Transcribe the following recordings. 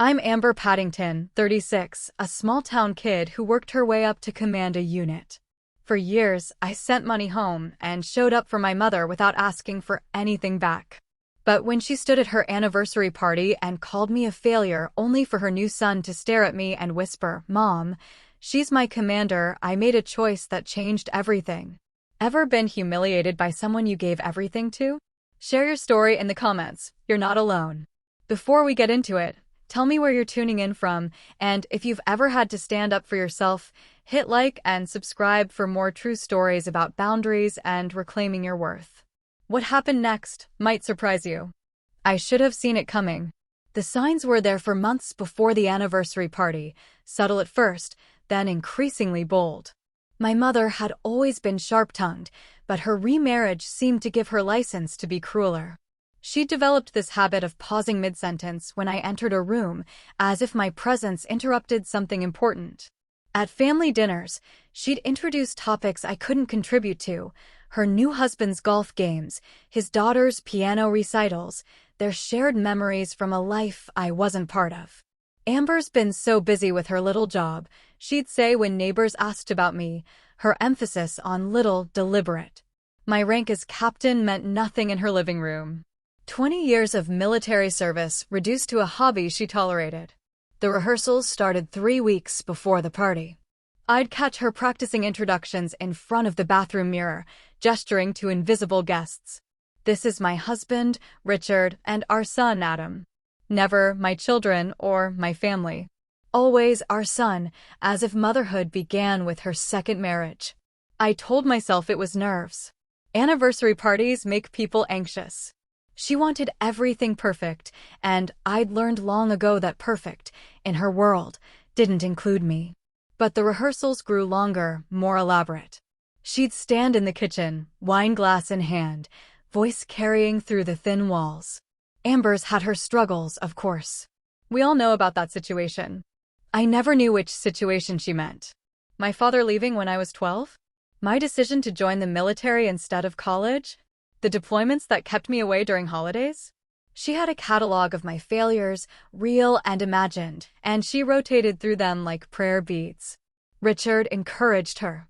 I'm Amber Paddington, 36, a small-town kid who worked her way up to command a unit. For years, I sent money home and showed up for my mother without asking for anything back. But when she stood at her anniversary party and called me a failure only for her new son to stare at me and whisper, "Mom, she's my commander," I made a choice that changed everything. Ever been humiliated by someone you gave everything to? Share your story in the comments. You're not alone. Before we get into it, tell me where you're tuning in from, and if you've ever had to stand up for yourself, hit like and subscribe for more true stories about boundaries and reclaiming your worth. What happened next might surprise you. I should have seen it coming. The signs were there for months before the anniversary party, subtle at first, then increasingly bold. My mother had always been sharp-tongued, but her remarriage seemed to give her license to be crueler. She developed this habit of pausing mid-sentence when I entered a room, as if my presence interrupted something important. At family dinners, she'd introduce topics I couldn't contribute to: her new husband's golf games, his daughter's piano recitals, their shared memories from a life I wasn't part of. "Amber's been so busy with her little job," she'd say when neighbors asked about me, her emphasis on little deliberate. My rank as captain meant nothing in her living room. 20 years of military service reduced to a hobby she tolerated. The rehearsals started 3 weeks before the party. I'd catch her practicing introductions in front of the bathroom mirror, gesturing to invisible guests. "This is my husband, Richard, and our son, Adam." Never my children or my family. Always our son, as if motherhood began with her second marriage. I told myself it was nerves. Anniversary parties make people anxious. She wanted everything perfect, and I'd learned long ago that perfect, in her world, didn't include me. But the rehearsals grew longer, more elaborate. She'd stand in the kitchen, wine glass in hand, voice carrying through the thin walls. Amber's had her struggles, of course. We all know about that situation. I never knew which situation she meant. My father leaving when I was 12? My decision to join the military instead of college? The deployments that kept me away during holidays? She had a catalog of my failures, real and imagined, and she rotated through them like prayer beads. Richard encouraged her.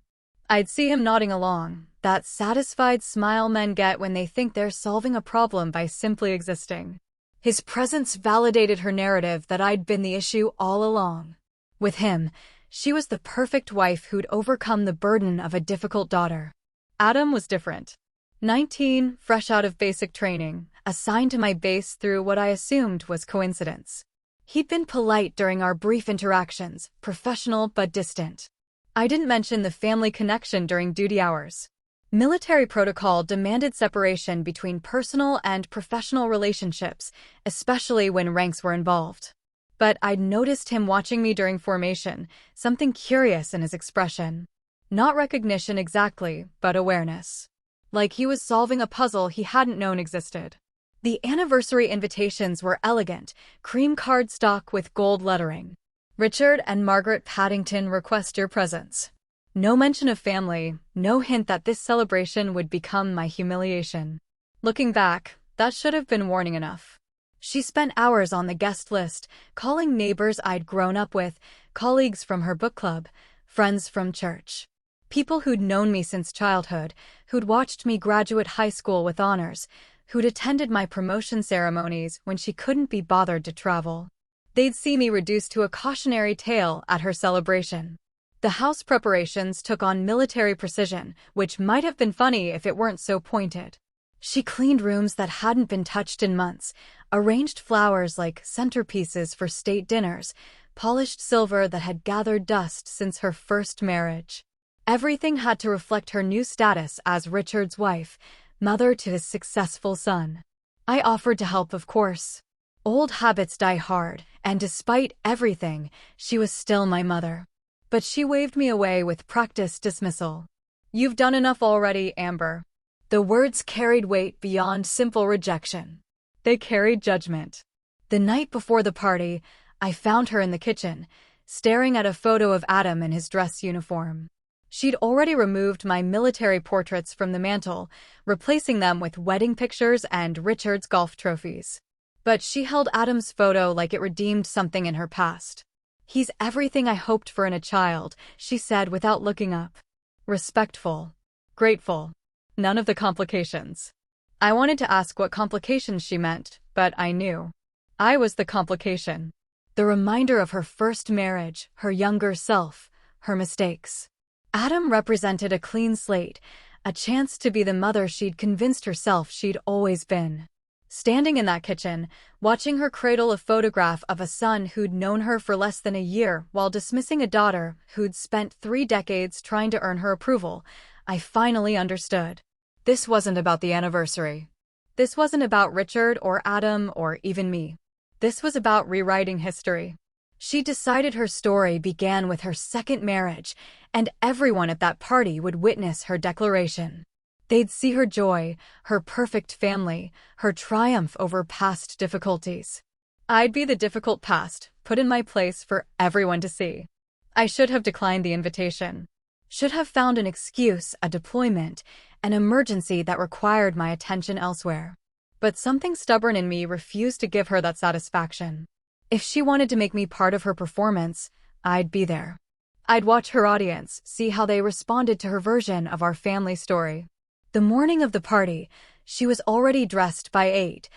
I'd see him nodding along, that satisfied smile men get when they think they're solving a problem by simply existing. His presence validated her narrative that I'd been the issue all along. With him, she was the perfect wife who'd overcome the burden of a difficult daughter. Adam was different. 19, fresh out of basic training, assigned to my base through what I assumed was coincidence. He'd been polite during our brief interactions, professional but distant. I didn't mention the family connection during duty hours. Military protocol demanded separation between personal and professional relationships, especially when ranks were involved. But I'd noticed him watching me during formation, something curious in his expression. Not recognition exactly, but awareness. Like he was solving a puzzle he hadn't known existed. The anniversary invitations were elegant, cream cardstock with gold lettering. "Richard and Margaret Paddington request your presence." No mention of family, no hint that this celebration would become my humiliation. Looking back, that should have been warning enough. She spent hours on the guest list, calling neighbors I'd grown up with, colleagues from her book club, friends from church. People who'd known me since childhood, who'd watched me graduate high school with honors, who'd attended my promotion ceremonies when she couldn't be bothered to travel. They'd see me reduced to a cautionary tale at her celebration. The house preparations took on military precision, which might have been funny if it weren't so pointed. She cleaned rooms that hadn't been touched in months, arranged flowers like centerpieces for state dinners, polished silver that had gathered dust since her first marriage. Everything had to reflect her new status as Richard's wife, mother to his successful son. I offered to help, of course. Old habits die hard, and despite everything, she was still my mother. But she waved me away with practiced dismissal. "You've done enough already, Amber." The words carried weight beyond simple rejection. They carried judgment. The night before the party, I found her in the kitchen, staring at a photo of Adam in his dress uniform. She'd already removed my military portraits from the mantel, replacing them with wedding pictures and Richard's golf trophies. But she held Adam's photo like it redeemed something in her past. "He's everything I hoped for in a child," she said without looking up. Respectful. Grateful. None of the complications. I wanted to ask what complications she meant, but I knew. I was the complication. The reminder of her first marriage, her younger self, her mistakes. Adam represented a clean slate, a chance to be the mother she'd convinced herself she'd always been. Standing in that kitchen, watching her cradle a photograph of a son who'd known her for less than a year while dismissing a daughter who'd spent 3 decades trying to earn her approval, I finally understood. This wasn't about the anniversary. This wasn't about Richard or Adam or even me. This was about rewriting history. She decided her story began with her second marriage, and everyone at that party would witness her declaration. They'd see her joy, her perfect family, her triumph over past difficulties. I'd be the difficult past, put in my place for everyone to see. I should have declined the invitation. Should have found an excuse, a deployment, an emergency that required my attention elsewhere. But something stubborn in me refused to give her that satisfaction. If she wanted to make me part of her performance, I'd be there. I'd watch her audience, see how they responded to her version of our family story. The morning of the party, she was already dressed by 8,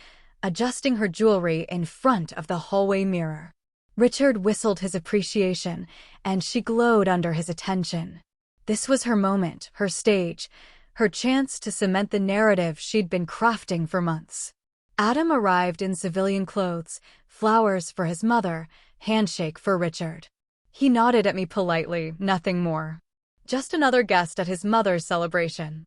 adjusting her jewelry in front of the hallway mirror. Richard whistled his appreciation, and she glowed under his attention. This was her moment, her stage, her chance to cement the narrative she'd been crafting for months. Adam arrived in civilian clothes, flowers for his mother, handshake for Richard. He nodded at me politely, nothing more. Just another guest at his mother's celebration.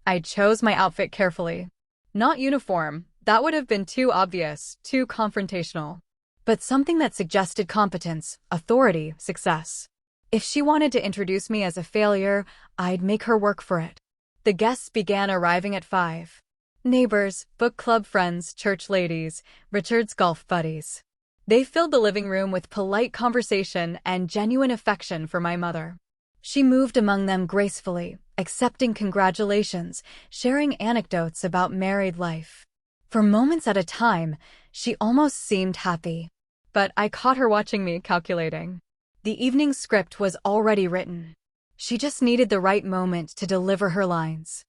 I chose my outfit carefully. Not uniform, that would have been too obvious, too confrontational. But something that suggested competence, authority, success. If she wanted to introduce me as a failure, I'd make her work for it. The guests began arriving at 5. Neighbors, book club friends, church ladies, Richard's golf buddies. They filled the living room with polite conversation and genuine affection for my mother. She moved among them gracefully, accepting congratulations, sharing anecdotes about married life. For moments at a time, she almost seemed happy. But I caught her watching me, calculating. The evening script was already written. She just needed the right moment to deliver her lines.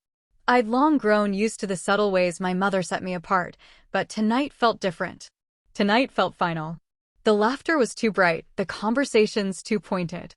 I'd long grown used to the subtle ways my mother set me apart, but tonight felt different. Tonight felt final. The laughter was too bright, the conversations too pointed.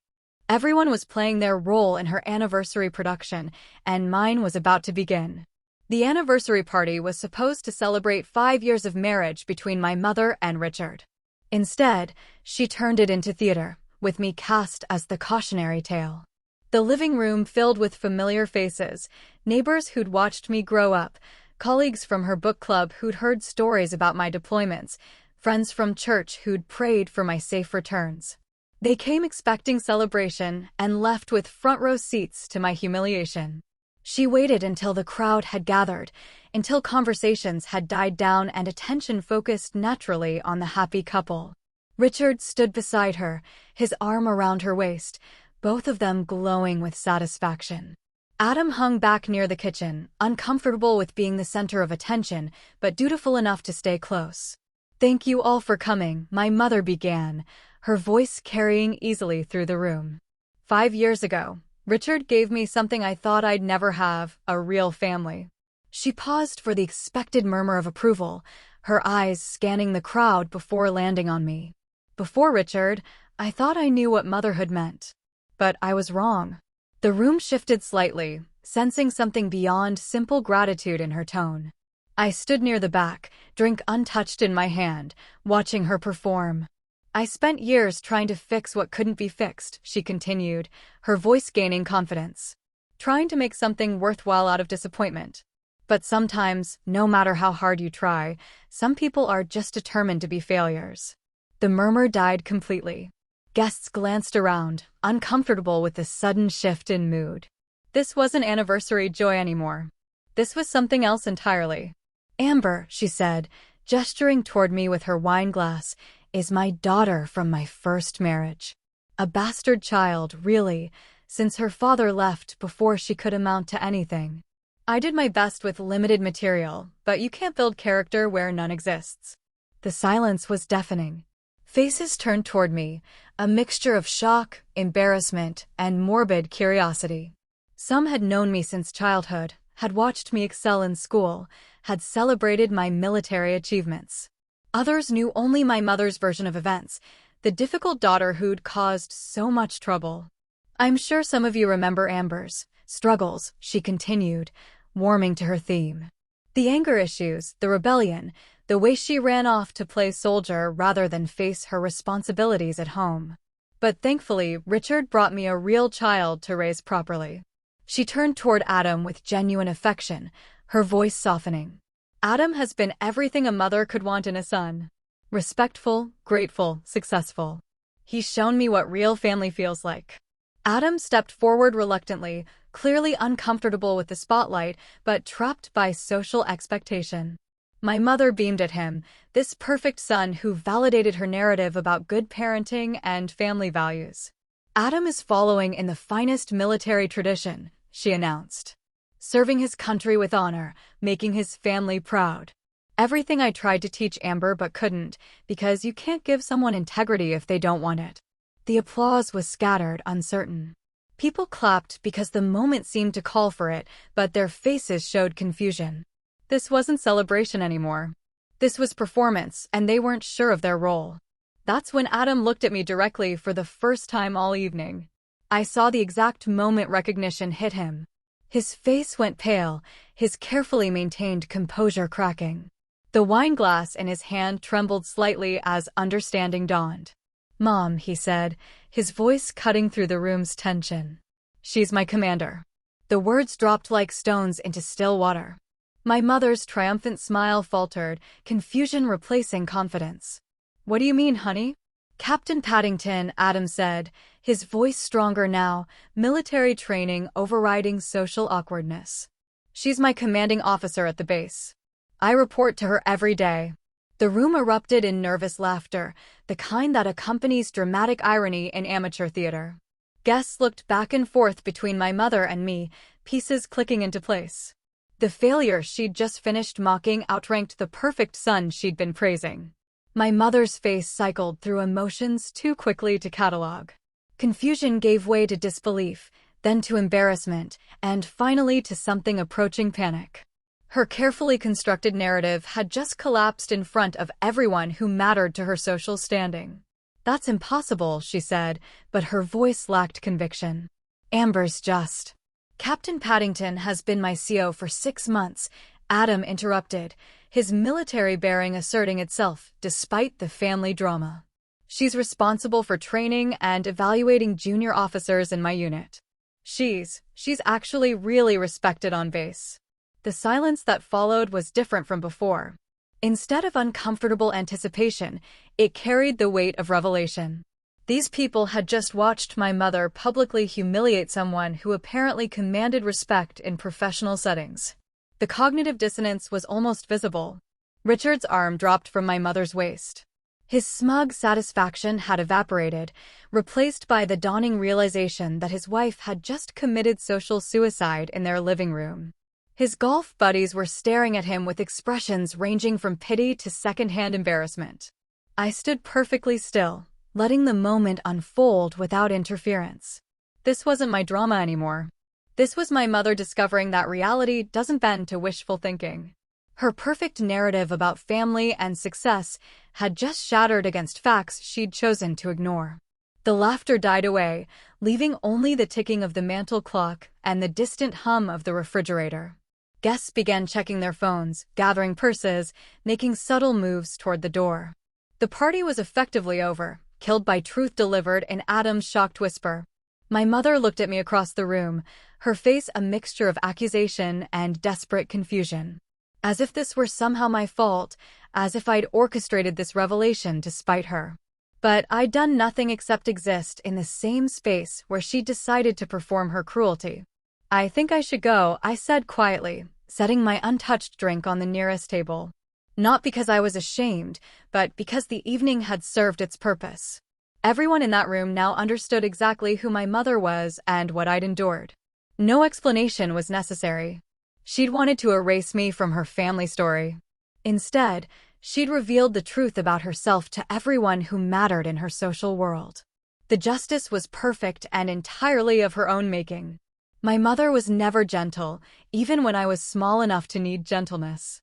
Everyone was playing their role in her anniversary production, and mine was about to begin. The anniversary party was supposed to celebrate 5 years of marriage between my mother and Richard. Instead, she turned it into theater, with me cast as the cautionary tale. The living room filled with familiar faces, neighbors who'd watched me grow up, colleagues from her book club who'd heard stories about my deployments, friends from church who'd prayed for my safe returns. They came expecting celebration and left with front-row seats to my humiliation. She waited until the crowd had gathered, until conversations had died down and attention focused naturally on the happy couple. Richard stood beside her, his arm around her waist, both of them glowing with satisfaction. Adam hung back near the kitchen, uncomfortable with being the center of attention, but dutiful enough to stay close. "Thank you all for coming," my mother began, her voice carrying easily through the room. 5 years ago, Richard gave me something I thought I'd never have, a real family. She paused for the expected murmur of approval, her eyes scanning the crowd before landing on me. Before Richard, I thought I knew what motherhood meant. But I was wrong. The room shifted slightly, sensing something beyond simple gratitude in her tone. I stood near the back, drink untouched in my hand, watching her perform. "I spent years trying to fix what couldn't be fixed," she continued, her voice gaining confidence. "Trying to make something worthwhile out of disappointment. But sometimes, no matter how hard you try, some people are just determined to be failures." The murmur died completely. Guests glanced around, uncomfortable with the sudden shift in mood. This wasn't anniversary joy anymore. This was something else entirely. "Amber," she said, gesturing toward me with her wine glass, "is my daughter from my first marriage. A bastard child, really, since her father left before she could amount to anything. I did my best with limited material, but you can't build character where none exists. The silence was deafening. Faces turned toward me, a mixture of shock, embarrassment, and morbid curiosity. Some had known me since childhood, had watched me excel in school, had celebrated my military achievements. Others knew only my mother's version of events, the difficult daughter who'd caused so much trouble. I'm sure some of you remember Amber's struggles, she continued, warming to her theme. The anger issues, the rebellion, the way she ran off to play soldier rather than face her responsibilities at home. But thankfully, Richard brought me a real child to raise properly. She turned toward Adam with genuine affection, her voice softening. Adam has been everything a mother could want in a son. Respectful, grateful, successful. He's shown me what real family feels like. Adam stepped forward reluctantly, clearly uncomfortable with the spotlight, but trapped by social expectation. My mother beamed at him, this perfect son who validated her narrative about good parenting and family values. Adam is following in the finest military tradition, she announced. Serving his country with honor, making his family proud. Everything I tried to teach Amber but couldn't, because you can't give someone integrity if they don't want it. The applause was scattered, uncertain. People clapped because the moment seemed to call for it, but their faces showed confusion. This wasn't celebration anymore. This was performance, and they weren't sure of their role. That's when Adam looked at me directly for the first time all evening. I saw the exact moment recognition hit him. His face went pale, his carefully maintained composure cracking. The wine glass in his hand trembled slightly as understanding dawned. "Mom," he said, his voice cutting through the room's tension. "She's my commander." The words dropped like stones into still water. My mother's triumphant smile faltered, confusion replacing confidence. "What do you mean, honey?" "Captain Paddington," Adam said, his voice stronger now, military training overriding social awkwardness. "She's my commanding officer at the base. I report to her every day." The room erupted in nervous laughter, the kind that accompanies dramatic irony in amateur theater. Guests looked back and forth between my mother and me, pieces clicking into place. The failure she'd just finished mocking outranked the perfect son she'd been praising. My mother's face cycled through emotions too quickly to catalog. Confusion gave way to disbelief, then to embarrassment, and finally to something approaching panic. Her carefully constructed narrative had just collapsed in front of everyone who mattered to her social standing. "That's impossible," she said, but her voice lacked conviction. "Amber's just." "Captain Paddington has been my CO for 6 months," Adam interrupted, his military bearing asserting itself despite the family drama. "She's responsible for training and evaluating junior officers in my unit. She's actually really respected on base." The silence that followed was different from before. Instead of uncomfortable anticipation, it carried the weight of revelation. These people had just watched my mother publicly humiliate someone who apparently commanded respect in professional settings. The cognitive dissonance was almost visible. Richard's arm dropped from my mother's waist. His smug satisfaction had evaporated, replaced by the dawning realization that his wife had just committed social suicide in their living room. His golf buddies were staring at him with expressions ranging from pity to secondhand embarrassment. I stood perfectly still, letting the moment unfold without interference. This wasn't my drama anymore. This was my mother discovering that reality doesn't bend to wishful thinking. Her perfect narrative about family and success had just shattered against facts she'd chosen to ignore. The laughter died away, leaving only the ticking of the mantel clock and the distant hum of the refrigerator. Guests began checking their phones, gathering purses, making subtle moves toward the door. The party was effectively over, killed by truth delivered in Adam's shocked whisper. My mother looked at me across the room, her face a mixture of accusation and desperate confusion. As if this were somehow my fault, as if I'd orchestrated this revelation to spite her. But I'd done nothing except exist in the same space where she decided to perform her cruelty. "I think I should go," I said quietly, setting my untouched drink on the nearest table. Not because I was ashamed, but because the evening had served its purpose. Everyone in that room now understood exactly who my mother was and what I'd endured. No explanation was necessary. She'd wanted to erase me from her family story. Instead, She'd revealed the truth about herself to everyone who mattered in her social world. The justice was perfect and entirely of her own making. My mother was never gentle, even when I was small enough to need gentleness.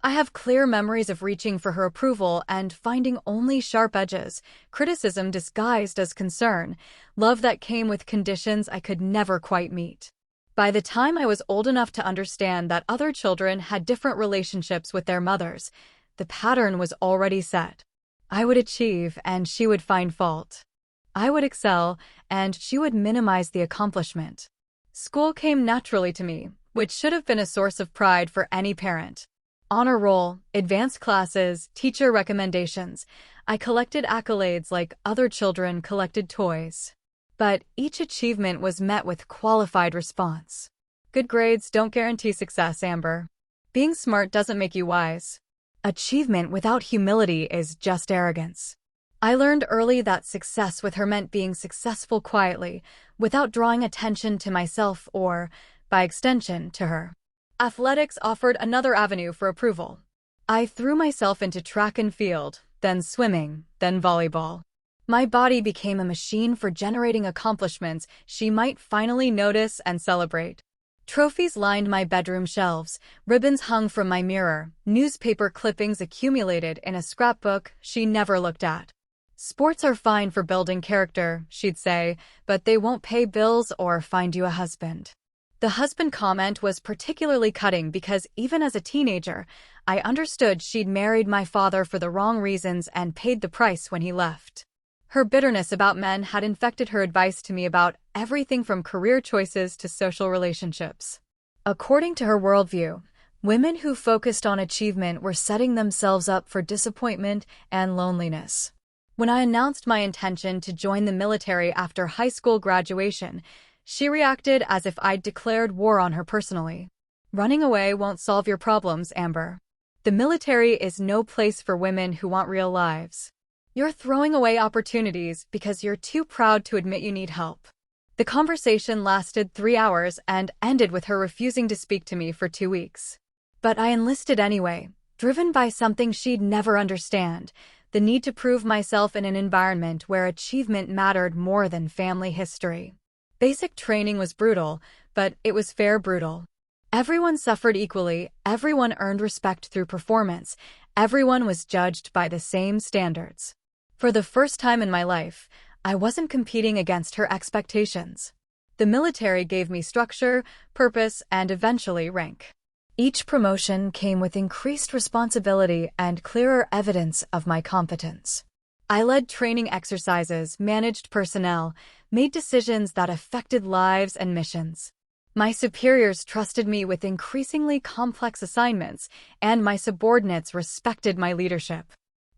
I have clear memories of reaching for her approval and finding only sharp edges, criticism disguised as concern, love that came with conditions I could never quite meet. By the time I was old enough to understand that other children had different relationships with their mothers, the pattern was already set. I would achieve, and she would find fault. I would excel, and she would minimize the accomplishment. School came naturally to me, which should have been a source of pride for any parent. Honor roll, advanced classes, teacher recommendations. I collected accolades like other children collected toys. But each achievement was met with qualified response. Good grades don't guarantee success, Amber. Being smart doesn't make you wise. Achievement without humility is just arrogance. I learned early that success with her meant being successful quietly, without drawing attention to myself or, by extension, to her. Athletics offered another avenue for approval. I threw myself into track and field, then swimming, then volleyball. My body became a machine for generating accomplishments she might finally notice and celebrate. Trophies lined my bedroom shelves, ribbons hung from my mirror, newspaper clippings accumulated in a scrapbook she never looked at. Sports are fine for building character, she'd say, but they won't pay bills or find you a husband. The husband comment was particularly cutting because even as a teenager, I understood she'd married my father for the wrong reasons and paid the price when he left. Her bitterness about men had infected her advice to me about everything from career choices to social relationships. According to her worldview, women who focused on achievement were setting themselves up for disappointment and loneliness. When I announced my intention to join the military after high school graduation, she reacted as if I'd declared war on her personally. Running away won't solve your problems, Amber. The military is no place for women who want real lives. You're throwing away opportunities because you're too proud to admit you need help. The conversation lasted 3 hours and ended with her refusing to speak to me for 2 weeks. But I enlisted anyway, driven by something she'd never understand, the need to prove myself in an environment where achievement mattered more than family history. Basic training was brutal, but it was fair brutal. Everyone suffered equally, everyone earned respect through performance, everyone was judged by the same standards. For the first time in my life, I wasn't competing against her expectations. The military gave me structure, purpose, and eventually rank. Each promotion came with increased responsibility and clearer evidence of my competence. I led training exercises, managed personnel, made decisions that affected lives and missions. My superiors trusted me with increasingly complex assignments, and my subordinates respected my leadership.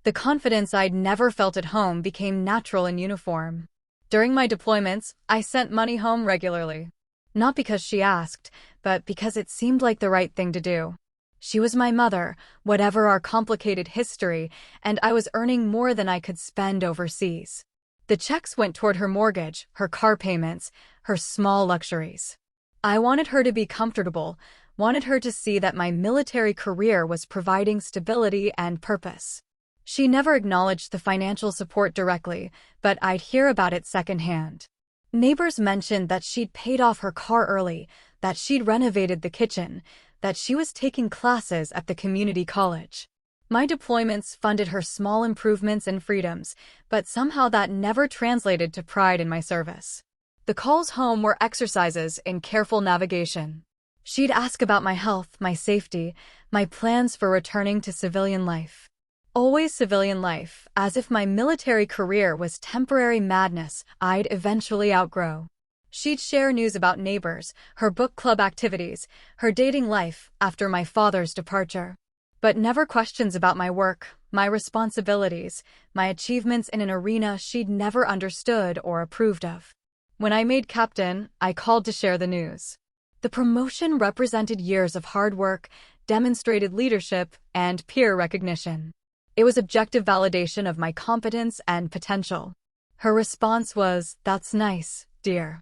The confidence I'd never felt at home became natural in uniform. During my deployments, I sent money home regularly. Not because she asked, but because it seemed like the right thing to do. She was my mother, whatever our complicated history, and I was earning more than I could spend overseas. The checks went toward her mortgage, her car payments, her small luxuries. I wanted her to be comfortable, wanted her to see that my military career was providing stability and purpose. She never acknowledged the financial support directly, but I'd hear about it secondhand. Neighbors mentioned that she'd paid off her car early, that she'd renovated the kitchen, that she was taking classes at the community college. My deployments funded her small improvements and freedoms, but somehow that never translated to pride in my service. The calls home were exercises in careful navigation. She'd ask about my health, my safety, my plans for returning to civilian life. Always civilian life, as if my military career was temporary madness I'd eventually outgrow. She'd share news about neighbors, her book club activities, her dating life after my father's departure. But never questions about my work, my responsibilities, my achievements in an arena she'd never understood or approved of. When I made captain, I called to share the news. The promotion represented years of hard work, demonstrated leadership, and peer recognition. It was objective validation of my competence and potential. Her response was, "That's nice, dear.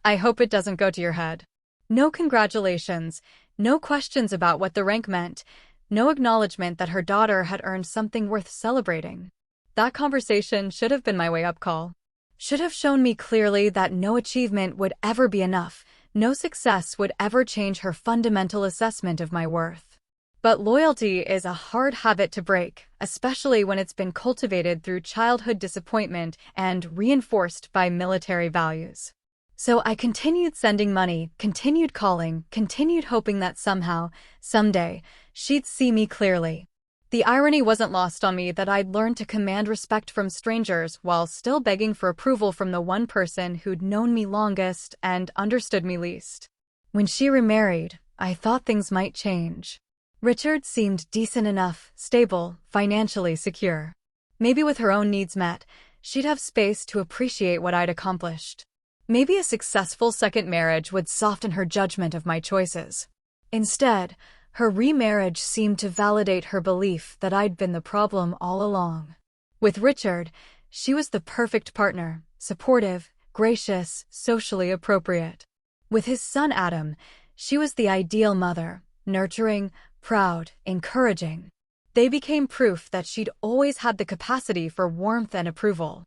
I hope it doesn't go to your head." No congratulations, no questions about what the rank meant, No acknowledgement that her daughter had earned something worth celebrating. That conversation should have been my wake-up call. Should have shown me clearly that no achievement would ever be enough, no success would ever change her fundamental assessment of my worth. But loyalty is a hard habit to break, especially when it's been cultivated through childhood disappointment and reinforced by military values. So I continued sending money, continued calling, continued hoping that somehow, someday, she'd see me clearly. The irony wasn't lost on me that I'd learned to command respect from strangers while still begging for approval from the one person who'd known me longest and understood me least. When she remarried, I thought things might change. Richard seemed decent enough, stable, financially secure. Maybe with her own needs met, she'd have space to appreciate what I'd accomplished. Maybe a successful second marriage would soften her judgment of my choices. Instead, her remarriage seemed to validate her belief that I'd been the problem all along. With Richard, she was the perfect partner, supportive, gracious, socially appropriate. With his son Adam, she was the ideal mother, nurturing, proud, encouraging. They became proof that she'd always had the capacity for warmth and approval.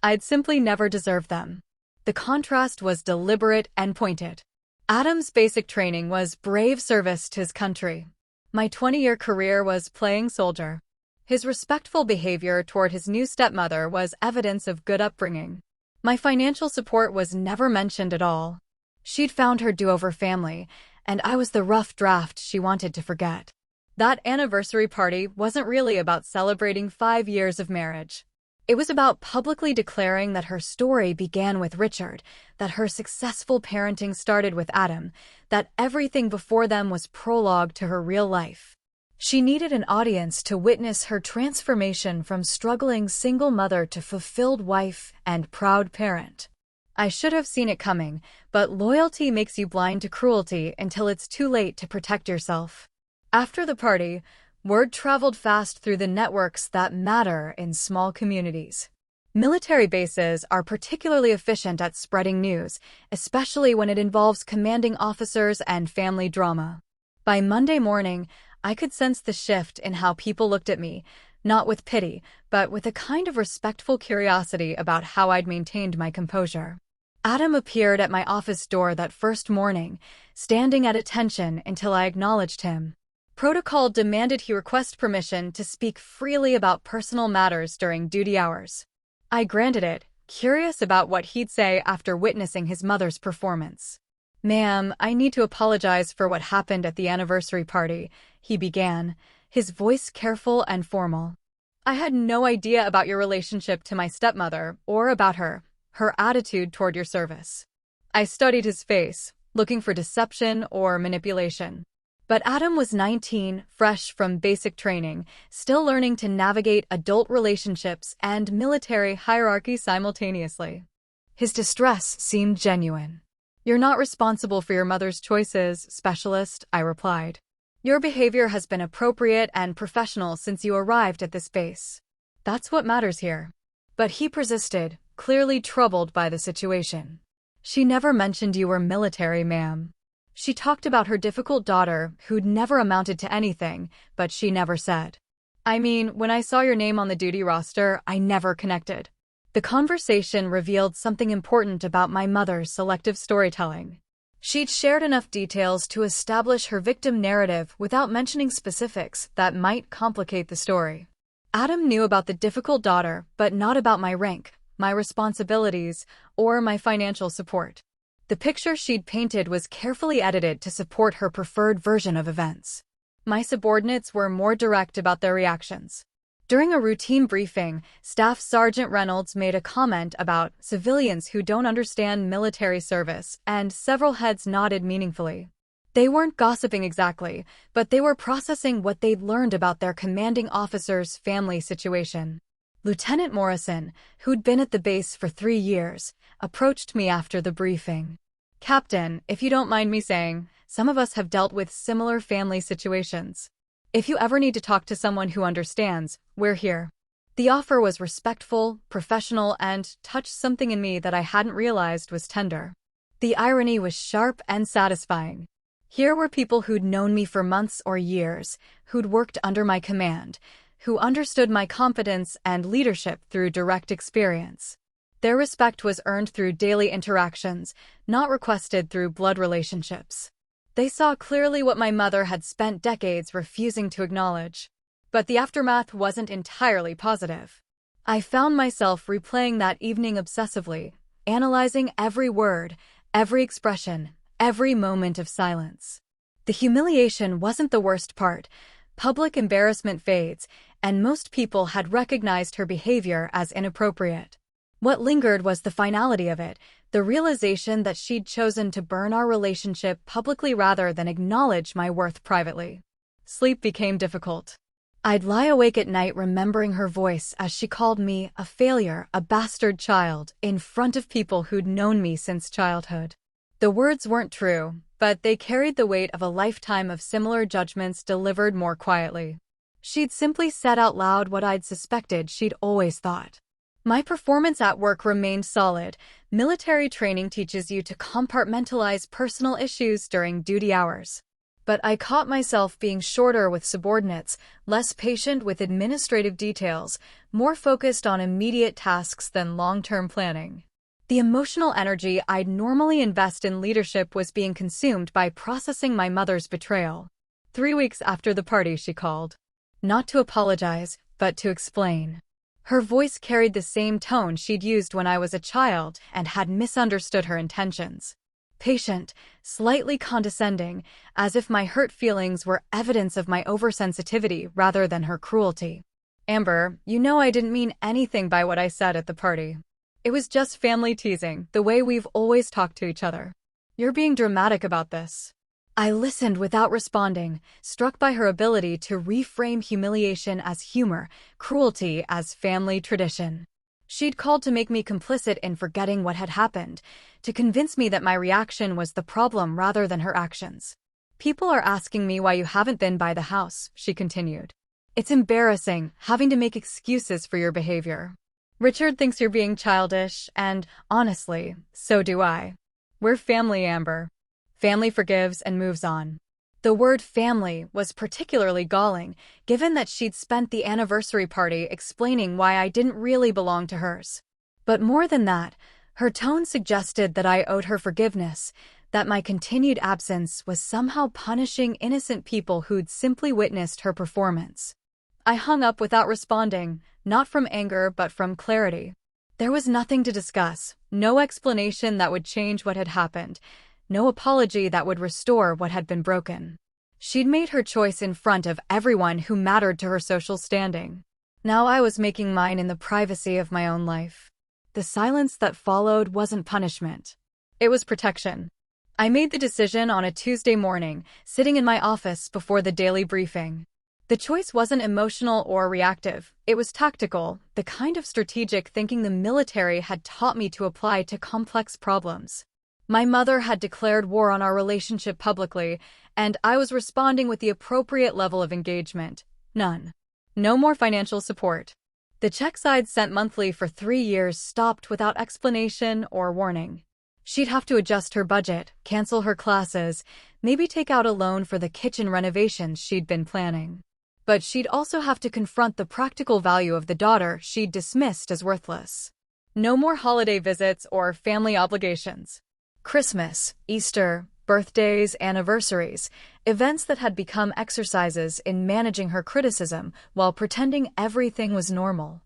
I'd simply never deserved them. The contrast was deliberate and pointed. Adam's basic training was brave service to his country. My 20-year career was playing soldier. His respectful behavior toward his new stepmother was evidence of good upbringing. My financial support was never mentioned at all. She'd found her do-over family, and I was the rough draft she wanted to forget. That anniversary party wasn't really about celebrating 5 years of marriage. It was about publicly declaring that her story began with Richard, that her successful parenting started with Adam, that everything before them was prologue to her real life. She needed an audience to witness her transformation from struggling single mother to fulfilled wife and proud parent. I should have seen it coming, but loyalty makes you blind to cruelty until it's too late to protect yourself. After the party, word traveled fast through the networks that matter in small communities. Military bases are particularly efficient at spreading news, especially when it involves commanding officers and family drama. By Monday morning, I could sense the shift in how people looked at me, not with pity, but with a kind of respectful curiosity about how I'd maintained my composure. Adam appeared at my office door that first morning, standing at attention until I acknowledged him. Protocol demanded he request permission to speak freely about personal matters during duty hours. I granted it, curious about what he'd say after witnessing his mother's performance. "Ma'am, I need to apologize for what happened at the anniversary party," he began, his voice careful and formal. "I had no idea about your relationship to my stepmother or about her attitude toward your service." I studied his face, looking for deception or manipulation. But Adam was 19, fresh from basic training, still learning to navigate adult relationships and military hierarchy simultaneously. His distress seemed genuine. "You're not responsible for your mother's choices, specialist," I replied. "Your behavior has been appropriate and professional since you arrived at this base. That's what matters here." But he persisted, clearly troubled by the situation. "She never mentioned you were military, ma'am. She talked about her difficult daughter, who'd never amounted to anything, but she never said. I mean, when I saw your name on the duty roster, I never connected." The conversation revealed something important about my mother's selective storytelling. She'd shared enough details to establish her victim narrative without mentioning specifics that might complicate the story. Adam knew about the difficult daughter, but not about my rank, my responsibilities, or my financial support. The picture she'd painted was carefully edited to support her preferred version of events. My subordinates were more direct about their reactions. During a routine briefing, Staff Sergeant Reynolds made a comment about civilians who don't understand military service, and several heads nodded meaningfully. They weren't gossiping exactly, but they were processing what they'd learned about their commanding officer's family situation. Lieutenant Morrison, who'd been at the base for 3 years, approached me after the briefing. "Captain, if you don't mind me saying, some of us have dealt with similar family situations. If you ever need to talk to someone who understands, we're here." The offer was respectful, professional, and touched something in me that I hadn't realized was tender. The irony was sharp and satisfying. Here were people who'd known me for months or years, who'd worked under my command, who understood my competence and leadership through direct experience. Their respect was earned through daily interactions, not requested through blood relationships. They saw clearly what my mother had spent decades refusing to acknowledge. But the aftermath wasn't entirely positive. I found myself replaying that evening obsessively, analyzing every word, every expression, every moment of silence. The humiliation wasn't the worst part. Public embarrassment fades, and most people had recognized her behavior as inappropriate. What lingered was the finality of it, the realization that she'd chosen to burn our relationship publicly rather than acknowledge my worth privately. Sleep became difficult. I'd lie awake at night remembering her voice as she called me a failure, a bastard child, in front of people who'd known me since childhood. The words weren't true, but they carried the weight of a lifetime of similar judgments delivered more quietly. She'd simply said out loud what I'd suspected she'd always thought. My performance at work remained solid. Military training teaches you to compartmentalize personal issues during duty hours. But I caught myself being shorter with subordinates, less patient with administrative details, more focused on immediate tasks than long-term planning. The emotional energy I'd normally invest in leadership was being consumed by processing my mother's betrayal. 3 weeks after the party, she called. Not to apologize, but to explain. Her voice carried the same tone she'd used when I was a child and had misunderstood her intentions. Patient, slightly condescending, as if my hurt feelings were evidence of my oversensitivity rather than her cruelty. Amber, you know I didn't mean anything by what I said at the party. It was just family teasing, the way we've always talked to each other. You're being dramatic about this. I listened without responding, struck by her ability to reframe humiliation as humor, cruelty as family tradition. She'd called to make me complicit in forgetting what had happened, to convince me that my reaction was the problem rather than her actions. People are asking me why you haven't been by the house, she continued. It's embarrassing, having to make excuses for your behavior. Richard thinks you're being childish, and, honestly, so do I. We're family, Amber. Family forgives and moves on. The word family was particularly galling, given that she'd spent the anniversary party explaining why I didn't really belong to hers. But more than that, her tone suggested that I owed her forgiveness, that my continued absence was somehow punishing innocent people who'd simply witnessed her performance. I hung up without responding, not from anger but from clarity. There was nothing to discuss, no explanation that would change what had happened, no apology that would restore what had been broken. She'd made her choice in front of everyone who mattered to her social standing. Now I was making mine in the privacy of my own life. The silence that followed wasn't punishment. It was protection. I made the decision on a Tuesday morning, sitting in my office before the daily briefing. The choice wasn't emotional or reactive. It was tactical, the kind of strategic thinking the military had taught me to apply to complex problems. My mother had declared war on our relationship publicly, and I was responding with the appropriate level of engagement. None. No more financial support. The checks I'd sent monthly for 3 years stopped without explanation or warning. She'd have to adjust her budget, cancel her classes, maybe take out a loan for the kitchen renovations she'd been planning. But she'd also have to confront the practical value of the daughter she'd dismissed as worthless. No more holiday visits or family obligations. Christmas, Easter, birthdays, anniversaries, events that had become exercises in managing her criticism while pretending everything was normal.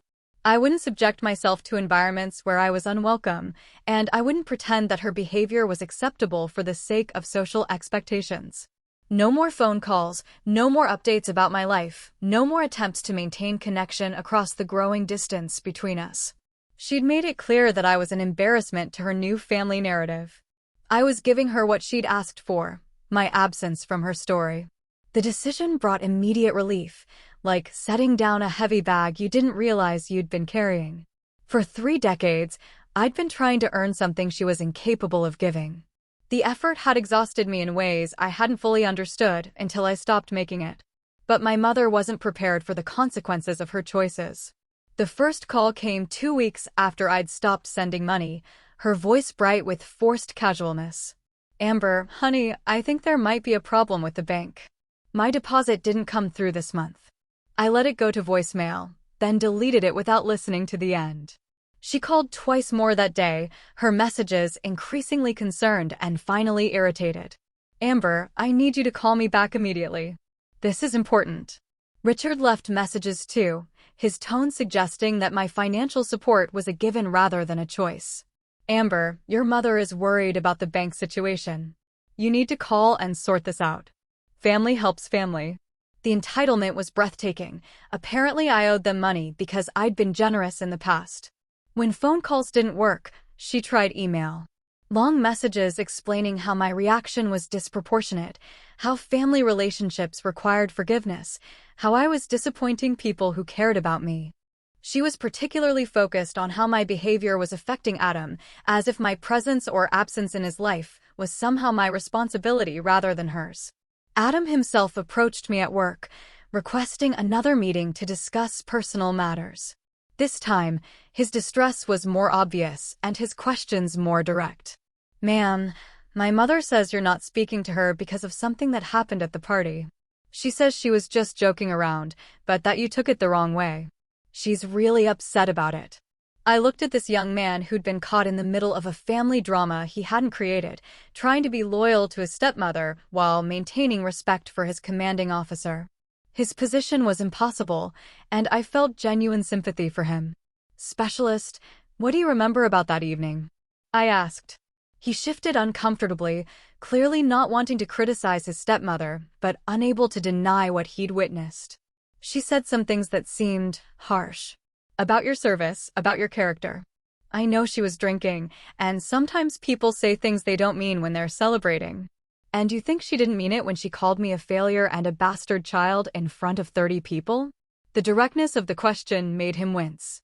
I wouldn't subject myself to environments where I was unwelcome, and I wouldn't pretend that her behavior was acceptable for the sake of social expectations. No more phone calls, no more updates about my life, no more attempts to maintain connection across the growing distance between us. She'd made it clear that I was an embarrassment to her new family narrative. I was giving her what she'd asked for, my absence from her story. The decision brought immediate relief, like setting down a heavy bag you didn't realize you'd been carrying. For 3 decades, I'd been trying to earn something she was incapable of giving. The effort had exhausted me in ways I hadn't fully understood until I stopped making it. But my mother wasn't prepared for the consequences of her choices. The first call came 2 weeks after I'd stopped sending money, her voice bright with forced casualness. Amber, honey, I think there might be a problem with the bank. My deposit didn't come through this month. I let it go to voicemail, then deleted it without listening to the end. She called twice more that day, her messages increasingly concerned and finally irritated. Amber, I need you to call me back immediately. This is important. Richard left messages too, his tone suggesting that my financial support was a given rather than a choice. Amber, your mother is worried about the bank situation. You need to call and sort this out. Family helps family. The entitlement was breathtaking. Apparently I owed them money because I'd been generous in the past. When phone calls didn't work, she tried email. Long messages explaining how my reaction was disproportionate, how family relationships required forgiveness, how I was disappointing people who cared about me. She was particularly focused on how my behavior was affecting Adam, as if my presence or absence in his life was somehow my responsibility rather than hers. Adam himself approached me at work, requesting another meeting to discuss personal matters. This time, his distress was more obvious and his questions more direct. Ma'am, my mother says you're not speaking to her because of something that happened at the party. She says she was just joking around, but that you took it the wrong way. She's really upset about it. I looked at this young man who'd been caught in the middle of a family drama he hadn't created, trying to be loyal to his stepmother while maintaining respect for his commanding officer. His position was impossible, and I felt genuine sympathy for him. Specialist, what do you remember about that evening? I asked. He shifted uncomfortably, clearly not wanting to criticize his stepmother, but unable to deny what he'd witnessed. She said some things that seemed harsh. About your service, about your character. I know she was drinking, and sometimes people say things they don't mean when they're celebrating. And you think she didn't mean it when she called me a failure and a bastard child in front of 30 people? The directness of the question made him wince.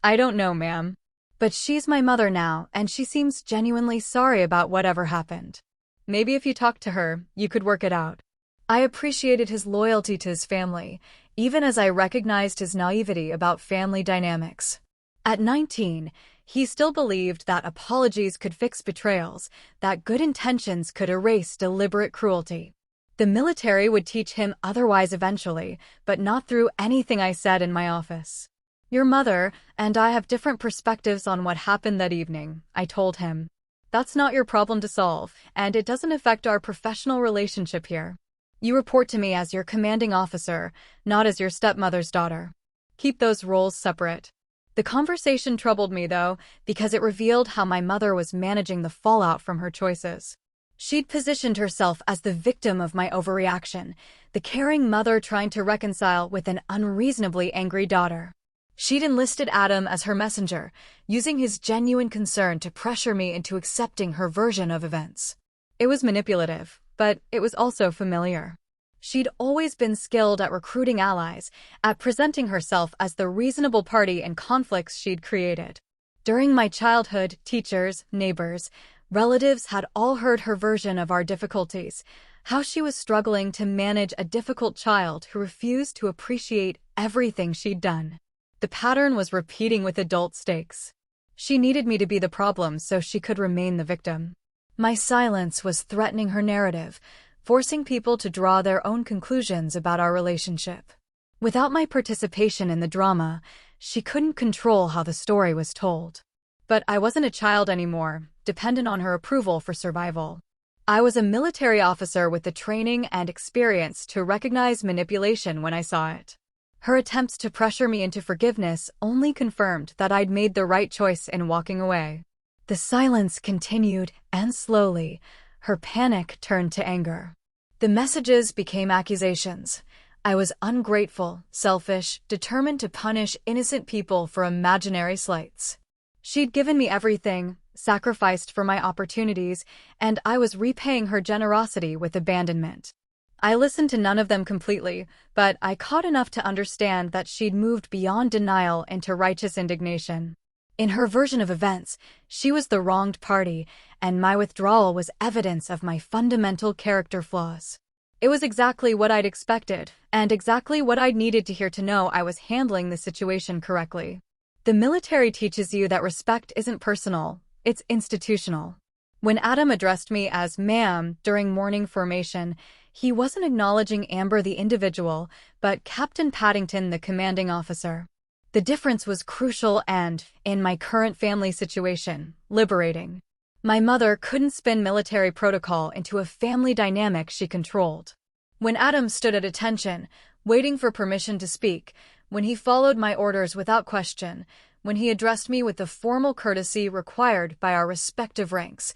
I don't know, ma'am. But she's my mother now, and she seems genuinely sorry about whatever happened. Maybe if you talked to her, you could work it out. I appreciated his loyalty to his family, even as I recognized his naivety about family dynamics. At 19, he still believed that apologies could fix betrayals, that good intentions could erase deliberate cruelty. The military would teach him otherwise eventually, but not through anything I said in my office. Your mother and I have different perspectives on what happened that evening, I told him. That's not your problem to solve, and it doesn't affect our professional relationship here. You report to me as your commanding officer, not as your stepmother's daughter. Keep those roles separate. The conversation troubled me, though, because it revealed how my mother was managing the fallout from her choices. She'd positioned herself as the victim of my overreaction, the caring mother trying to reconcile with an unreasonably angry daughter. She'd enlisted Adam as her messenger, using his genuine concern to pressure me into accepting her version of events. It was manipulative, but it was also familiar. She'd always been skilled at recruiting allies, at presenting herself as the reasonable party in conflicts she'd created. During my childhood, teachers, neighbors, relatives had all heard her version of our difficulties, how she was struggling to manage a difficult child who refused to appreciate everything she'd done. The pattern was repeating with adult stakes. She needed me to be the problem so she could remain the victim. My silence was threatening her narrative, forcing people to draw their own conclusions about our relationship. Without my participation in the drama, she couldn't control how the story was told. But I wasn't a child anymore, dependent on her approval for survival. I was a military officer with the training and experience to recognize manipulation when I saw it. Her attempts to pressure me into forgiveness only confirmed that I'd made the right choice in walking away. The silence continued, and slowly, her panic turned to anger. The messages became accusations. I was ungrateful, selfish, determined to punish innocent people for imaginary slights. She'd given me everything, sacrificed for my opportunities, and I was repaying her generosity with abandonment. I listened to none of them completely, but I caught enough to understand that she'd moved beyond denial into righteous indignation. In her version of events, she was the wronged party, and my withdrawal was evidence of my fundamental character flaws. It was exactly what I'd expected, and exactly what I'd needed to hear to know I was handling the situation correctly. The military teaches you that respect isn't personal, it's institutional. When Adam addressed me as ma'am during morning formation, he wasn't acknowledging Amber the individual, but Captain Paddington the commanding officer. The difference was crucial and, in my current family situation, liberating. My mother couldn't spin military protocol into a family dynamic she controlled. When Adam stood at attention, waiting for permission to speak, when he followed my orders without question, when he addressed me with the formal courtesy required by our respective ranks,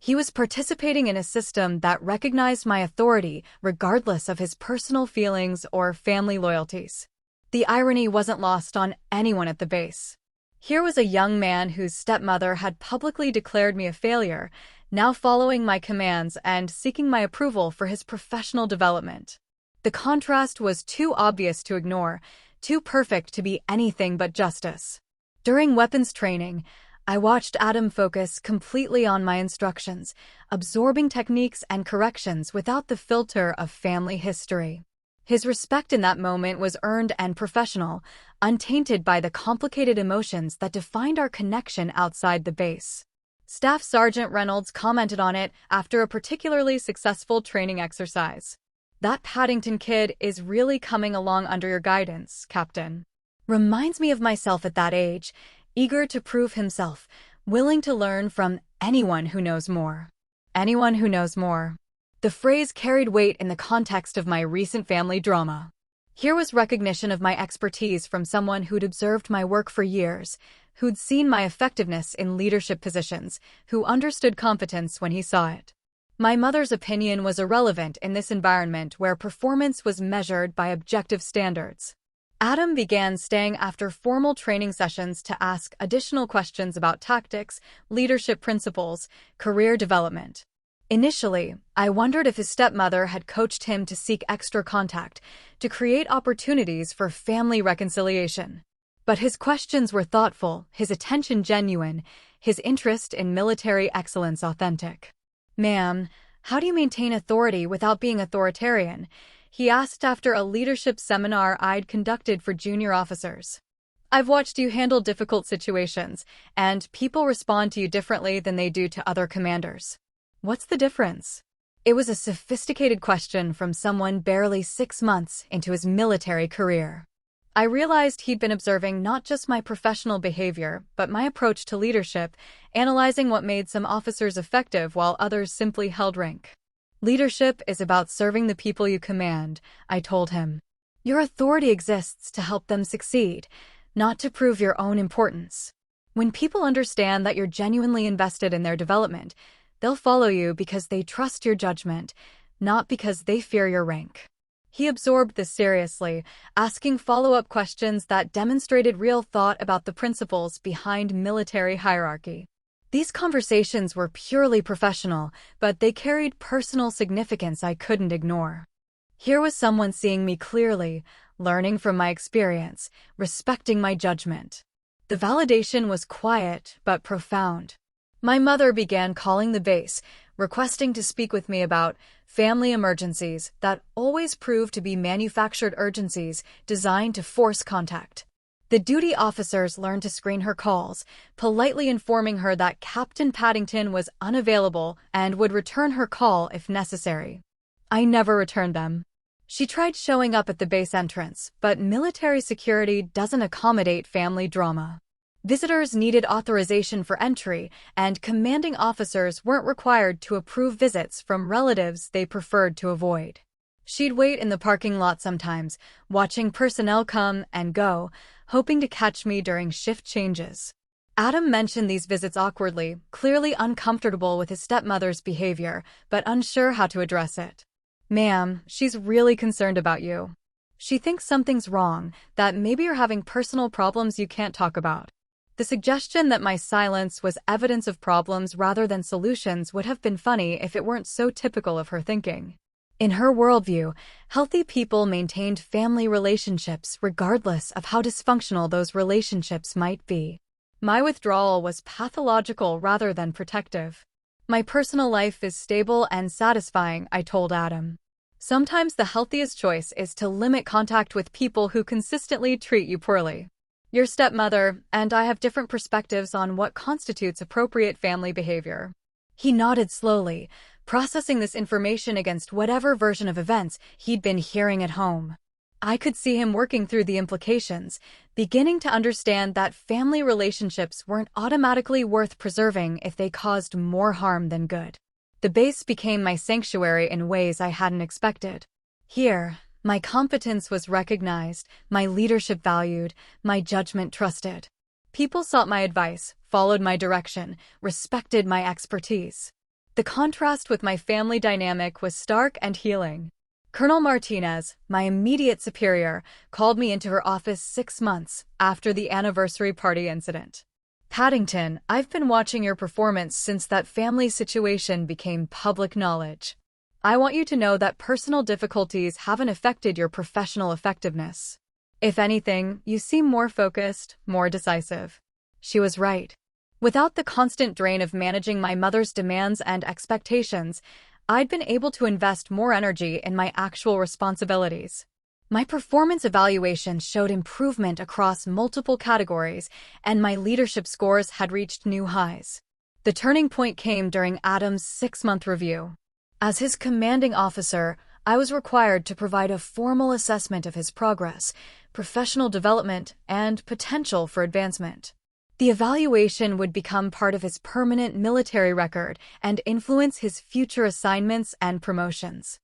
he was participating in a system that recognized my authority regardless of his personal feelings or family loyalties. The irony wasn't lost on anyone at the base. Here was a young man whose stepmother had publicly declared me a failure, now following my commands and seeking my approval for his professional development. The contrast was too obvious to ignore, too perfect to be anything but justice. During weapons training, I watched Adam focus completely on my instructions, absorbing techniques and corrections without the filter of family history. His respect in that moment was earned and professional, untainted by the complicated emotions that defined our connection outside the base. Staff Sergeant Reynolds commented on it after a particularly successful training exercise. "That Paddington kid is really coming along under your guidance, Captain. Reminds me of myself at that age, eager to prove himself, willing to learn from anyone who knows more." Anyone who knows more. The phrase carried weight in the context of my recent family drama. Here was recognition of my expertise from someone who'd observed my work for years, who'd seen my effectiveness in leadership positions, who understood competence when he saw it. My mother's opinion was irrelevant in this environment where performance was measured by objective standards. Adam began staying after formal training sessions to ask additional questions about tactics, leadership principles, career development. Initially, I wondered if his stepmother had coached him to seek extra contact, to create opportunities for family reconciliation. But his questions were thoughtful, his attention genuine, his interest in military excellence authentic. "Ma'am, how do you maintain authority without being authoritarian?" he asked after a leadership seminar I'd conducted for junior officers. "I've watched you handle difficult situations, and people respond to you differently than they do to other commanders. What's the difference?" It was a sophisticated question from someone barely 6 months into his military career. I realized he'd been observing not just my professional behavior, but my approach to leadership, analyzing what made some officers effective while others simply held rank. "Leadership is about serving the people you command," I told him. "Your authority exists to help them succeed, not to prove your own importance. When people understand that you're genuinely invested in their development, they'll follow you because they trust your judgment, not because they fear your rank." He absorbed this seriously, asking follow-up questions that demonstrated real thought about the principles behind military hierarchy. These conversations were purely professional, but they carried personal significance I couldn't ignore. Here was someone seeing me clearly, learning from my experience, respecting my judgment. The validation was quiet but profound. My mother began calling the base, requesting to speak with me about family emergencies that always proved to be manufactured urgencies designed to force contact. The duty officers learned to screen her calls, politely informing her that Captain Paddington was unavailable and would return her call if necessary. I never returned them. She tried showing up at the base entrance, but military security doesn't accommodate family drama. Visitors needed authorization for entry, and commanding officers weren't required to approve visits from relatives they preferred to avoid. She'd wait in the parking lot sometimes, watching personnel come and go, hoping to catch me during shift changes. Adam mentioned these visits awkwardly, clearly uncomfortable with his stepmother's behavior, but unsure how to address it. "Ma'am, she's really concerned about you. She thinks something's wrong, that maybe you're having personal problems you can't talk about." The suggestion that my silence was evidence of problems rather than solutions would have been funny if it weren't so typical of her thinking. In her worldview, healthy people maintained family relationships regardless of how dysfunctional those relationships might be. My withdrawal was pathological rather than protective. "My personal life is stable and satisfying," I told Adam. "Sometimes the healthiest choice is to limit contact with people who consistently treat you poorly. Your stepmother and I have different perspectives on what constitutes appropriate family behavior." He nodded slowly, processing this information against whatever version of events he'd been hearing at home. I could see him working through the implications, beginning to understand that family relationships weren't automatically worth preserving if they caused more harm than good. The base became my sanctuary in ways I hadn't expected. Here, my competence was recognized, my leadership valued, my judgment trusted. People sought my advice, followed my direction, respected my expertise. The contrast with my family dynamic was stark and healing. Colonel Martinez, my immediate superior, called me into her office 6 months after the anniversary party incident. "Paddington, I've been watching your performance since that family situation became public knowledge. I want you to know that personal difficulties haven't affected your professional effectiveness. If anything, you seem more focused, more decisive." She was right. Without the constant drain of managing my mother's demands and expectations, I'd been able to invest more energy in my actual responsibilities. My performance evaluation showed improvement across multiple categories, and my leadership scores had reached new highs. The turning point came during Adam's 6-month review. As his commanding officer, I was required to provide a formal assessment of his progress, professional development, and potential for advancement. The evaluation would become part of his permanent military record and influence his future assignments and promotions.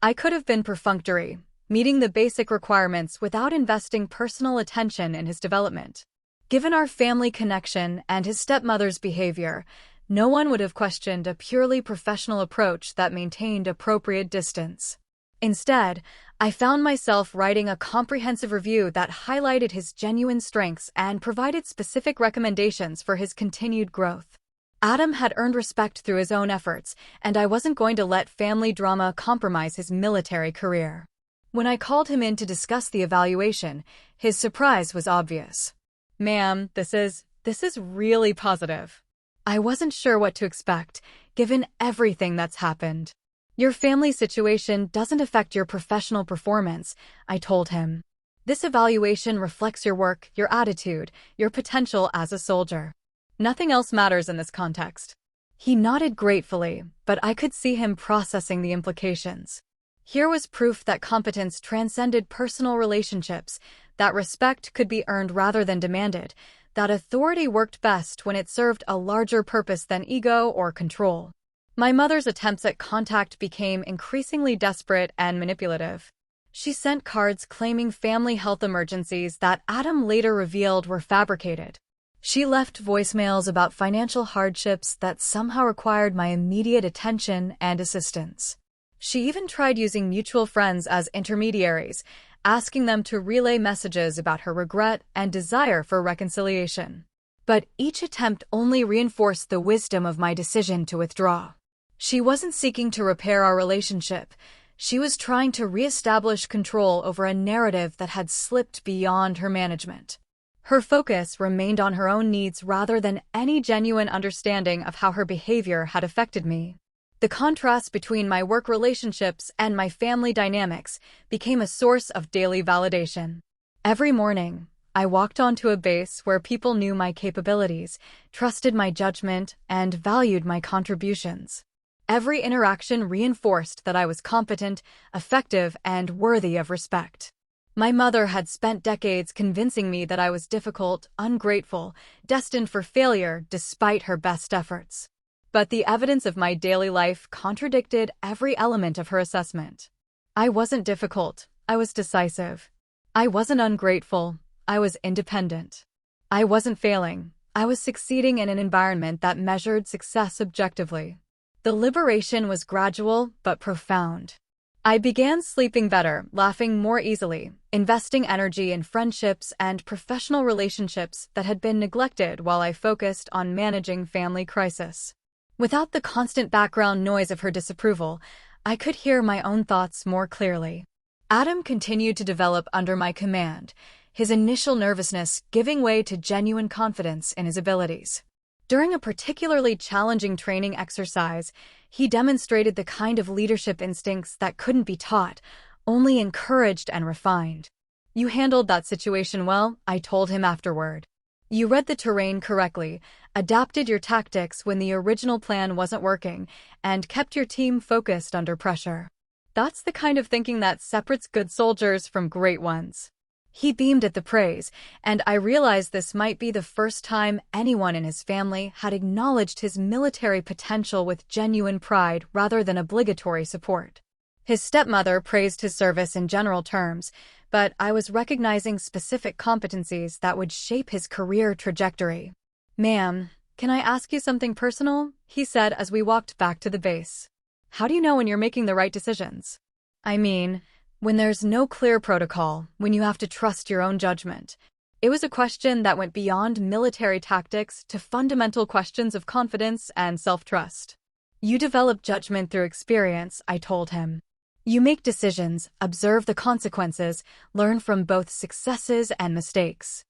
I could have been perfunctory, meeting the basic requirements without investing personal attention in his development. Given our family connection and his stepmother's behavior, no one would have questioned a purely professional approach that maintained appropriate distance. Instead, I found myself writing a comprehensive review that highlighted his genuine strengths and provided specific recommendations for his continued growth. Adam had earned respect through his own efforts, and I wasn't going to let family drama compromise his military career. When I called him in to discuss the evaluation, his surprise was obvious. "Ma'am, this is really positive." I wasn't sure what to expect, given everything that's happened. "Your family situation doesn't affect your professional performance," I told him. "This evaluation reflects your work, your attitude, your potential as a soldier. Nothing else matters in this context." He nodded gratefully, but I could see him processing the implications. Here was proof that competence transcended personal relationships, that respect could be earned rather than demanded, that authority worked best when it served a larger purpose than ego or control. My mother's attempts at contact became increasingly desperate and manipulative. She sent cards claiming family health emergencies that Adam later revealed were fabricated. She left voicemails about financial hardships that somehow required my immediate attention and assistance. She even tried using mutual friends as intermediaries, asking them to relay messages about her regret and desire for reconciliation. But each attempt only reinforced the wisdom of my decision to withdraw. She wasn't seeking to repair our relationship. She was trying to reestablish control over a narrative that had slipped beyond her management. Her focus remained on her own needs rather than any genuine understanding of how her behavior had affected me. The contrast between my work relationships and my family dynamics became a source of daily validation. Every morning, I walked onto a base where people knew my capabilities, trusted my judgment, and valued my contributions. Every interaction reinforced that I was competent, effective, and worthy of respect. My mother had spent decades convincing me that I was difficult, ungrateful, destined for failure despite her best efforts. But the evidence of my daily life contradicted every element of her assessment. I wasn't difficult, I was decisive. I wasn't ungrateful, I was independent. I wasn't failing, I was succeeding in an environment that measured success objectively. The liberation was gradual but profound. I began sleeping better, laughing more easily, investing energy in friendships and professional relationships that had been neglected while I focused on managing family crisis. Without the constant background noise of her disapproval, I could hear my own thoughts more clearly. Adam continued to develop under my command, his initial nervousness giving way to genuine confidence in his abilities. During a particularly challenging training exercise, he demonstrated the kind of leadership instincts that couldn't be taught, only encouraged and refined. "You handled that situation well," I told him afterward. "You read the terrain correctly, adapted your tactics when the original plan wasn't working, and kept your team focused under pressure. That's the kind of thinking that separates good soldiers from great ones. He beamed at the praise, and I realized this might be the first time anyone in his family had acknowledged his military potential with genuine pride rather than obligatory support. His stepmother praised his service in general terms, but I was recognizing specific competencies that would shape his career trajectory. "Ma'am, can I ask you something personal?" he said as we walked back to the base. "How do you know when you're making the right decisions?" "I mean, when there's no clear protocol, when you have to trust your own judgment." It was a question that went beyond military tactics to fundamental questions of confidence and self-trust. "You develop judgment through experience," I told him. "You make decisions, observe the consequences, learn from both successes and mistakes.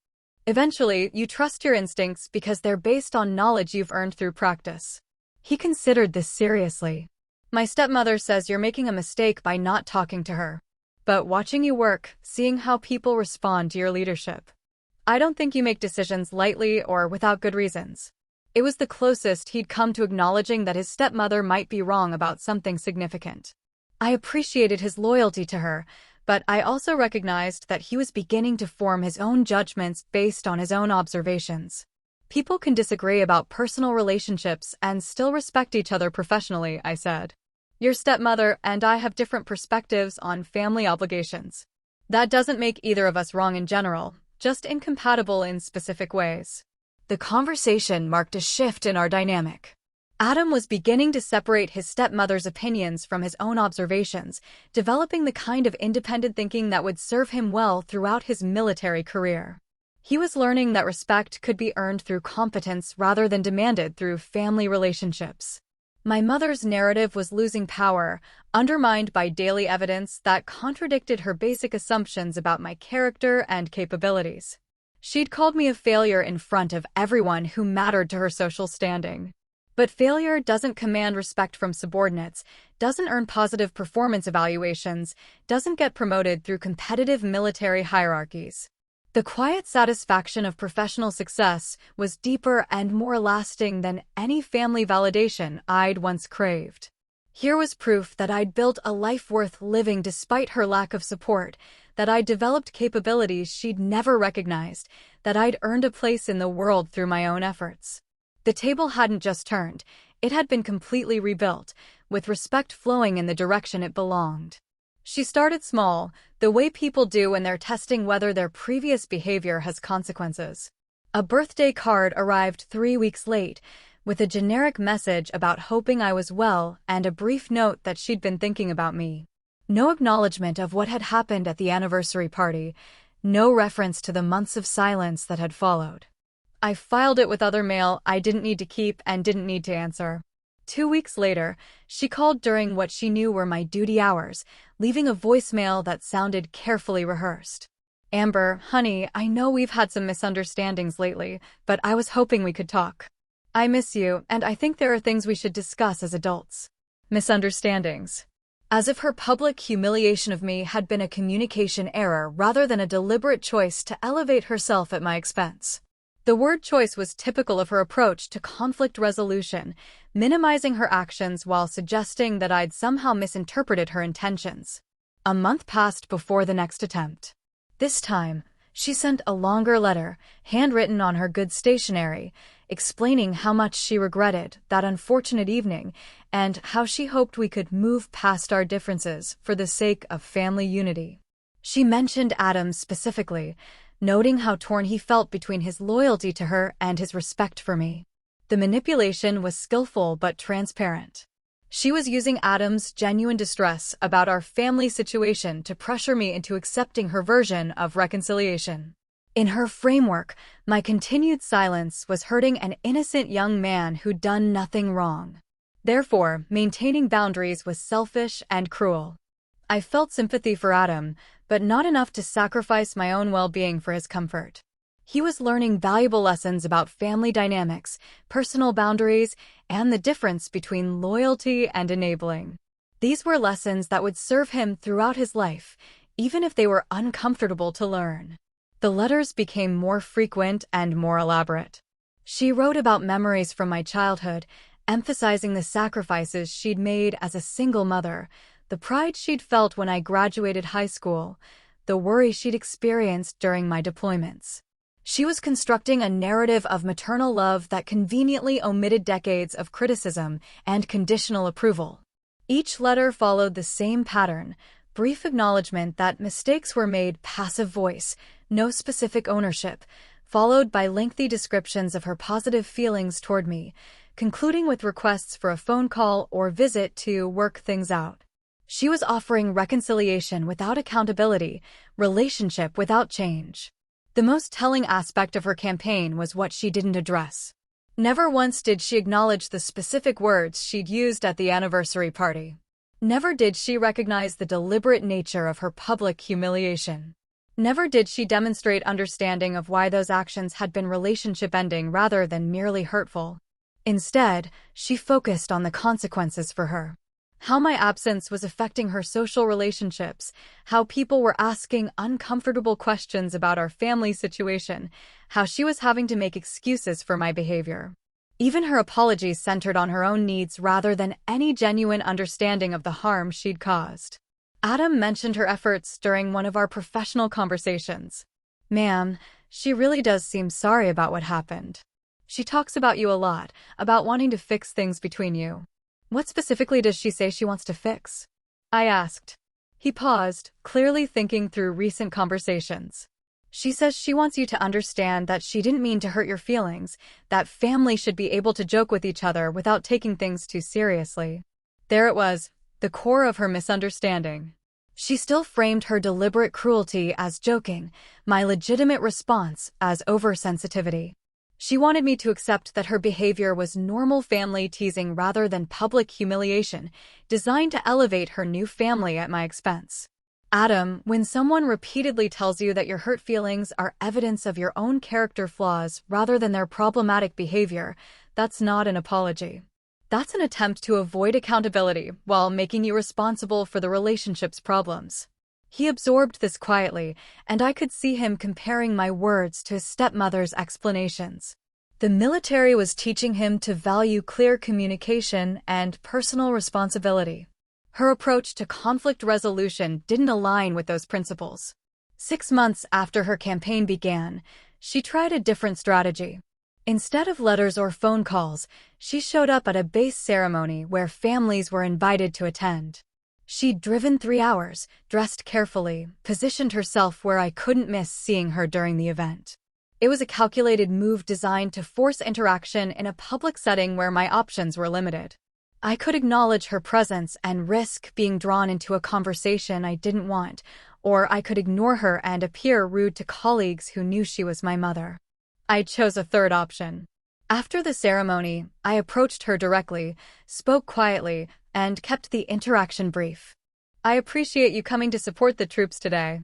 Eventually, you trust your instincts because they're based on knowledge you've earned through practice." He considered this seriously. "My stepmother says you're making a mistake by not talking to her. But watching you work, seeing how people respond to your leadership, I don't think you make decisions lightly or without good reasons." It was the closest he'd come to acknowledging that his stepmother might be wrong about something significant. I appreciated his loyalty to her, but I also recognized that he was beginning to form his own judgments based on his own observations. "People can disagree about personal relationships and still respect each other professionally," I said. "Your stepmother and I have different perspectives on family obligations. That doesn't make either of us wrong in general, just incompatible in specific ways." The conversation marked a shift in our dynamic. Adam was beginning to separate his stepmother's opinions from his own observations, developing the kind of independent thinking that would serve him well throughout his military career. He was learning that respect could be earned through competence rather than demanded through family relationships. My mother's narrative was losing power, undermined by daily evidence that contradicted her basic assumptions about my character and capabilities. She'd called me a failure in front of everyone who mattered to her social standing. But failure doesn't command respect from subordinates, doesn't earn positive performance evaluations, doesn't get promoted through competitive military hierarchies. The quiet satisfaction of professional success was deeper and more lasting than any family validation I'd once craved. Here was proof that I'd built a life worth living despite her lack of support, that I'd developed capabilities she'd never recognized, that I'd earned a place in the world through my own efforts. The table hadn't just turned, it had been completely rebuilt, with respect flowing in the direction it belonged. She started small, the way people do when they're testing whether their previous behavior has consequences. A birthday card arrived 3 weeks late, with a generic message about hoping I was well and a brief note that she'd been thinking about me. No acknowledgement of what had happened at the anniversary party, no reference to the months of silence that had followed. I filed it with other mail I didn't need to keep and didn't need to answer. 2 weeks later, she called during what she knew were my duty hours, leaving a voicemail that sounded carefully rehearsed. "Amber, honey, I know we've had some misunderstandings lately, but I was hoping we could talk. I miss you, and I think there are things we should discuss as adults." Misunderstandings. As if her public humiliation of me had been a communication error rather than a deliberate choice to elevate herself at my expense. The word choice was typical of her approach to conflict resolution, minimizing her actions while suggesting that I'd somehow misinterpreted her intentions. A month passed before the next attempt. This time, she sent a longer letter, handwritten on her good stationery, explaining how much she regretted that unfortunate evening and how she hoped we could move past our differences for the sake of family unity. She mentioned Adam specifically, noting how torn he felt between his loyalty to her and his respect for me. The manipulation was skillful but transparent. She was using Adam's genuine distress about our family situation to pressure me into accepting her version of reconciliation. In her framework, my continued silence was hurting an innocent young man who'd done nothing wrong. Therefore, maintaining boundaries was selfish and cruel. I felt sympathy for Adam, but not enough to sacrifice my own well-being for his comfort. He was learning valuable lessons about family dynamics, personal boundaries, and the difference between loyalty and enabling. These were lessons that would serve him throughout his life, even if they were uncomfortable to learn. The letters became more frequent and more elaborate. She wrote about memories from my childhood, emphasizing the sacrifices she'd made as a single mother, the pride she'd felt when I graduated high school, the worry she'd experienced during my deployments. She was constructing a narrative of maternal love that conveniently omitted decades of criticism and conditional approval. Each letter followed the same pattern: brief acknowledgement that mistakes were made, passive voice, no specific ownership, followed by lengthy descriptions of her positive feelings toward me, concluding with requests for a phone call or visit to work things out. She was offering reconciliation without accountability, relationship without change. The most telling aspect of her campaign was what she didn't address. Never once did she acknowledge the specific words she'd used at the anniversary party. Never did she recognize the deliberate nature of her public humiliation. Never did she demonstrate understanding of why those actions had been relationship-ending rather than merely hurtful. Instead, she focused on the consequences for her. How my absence was affecting her social relationships, how people were asking uncomfortable questions about our family situation, how she was having to make excuses for my behavior. Even her apologies centered on her own needs rather than any genuine understanding of the harm she'd caused. Adam mentioned her efforts during one of our professional conversations. "Ma'am, she really does seem sorry about what happened. She talks about you a lot, about wanting to fix things between you. What specifically does she say she wants to fix?" I asked. He paused, clearly thinking through recent conversations. "She says she wants you to understand that she didn't mean to hurt your feelings, that family should be able to joke with each other without taking things too seriously." There it was, the core of her misunderstanding. She still framed her deliberate cruelty as joking, my legitimate response as oversensitivity. She wanted me to accept that her behavior was normal family teasing rather than public humiliation, designed to elevate her new family at my expense. Adam, when someone repeatedly tells you that your hurt feelings are evidence of your own character flaws rather than their problematic behavior, that's not an apology. That's an attempt to avoid accountability while making you responsible for the relationship's problems. He absorbed this quietly, and I could see him comparing my words to his stepmother's explanations. The military was teaching him to value clear communication and personal responsibility. Her approach to conflict resolution didn't align with those principles. 6 months after her campaign began, she tried a different strategy. Instead of letters or phone calls, she showed up at a base ceremony where families were invited to attend. She'd driven 3 hours, dressed carefully, positioned herself where I couldn't miss seeing her during the event. It was a calculated move designed to force interaction in a public setting where my options were limited. I could acknowledge her presence and risk being drawn into a conversation I didn't want, or I could ignore her and appear rude to colleagues who knew she was my mother. I chose a third option. After the ceremony, I approached her directly, spoke quietly, and kept the interaction brief. "I appreciate you coming to support the troops today.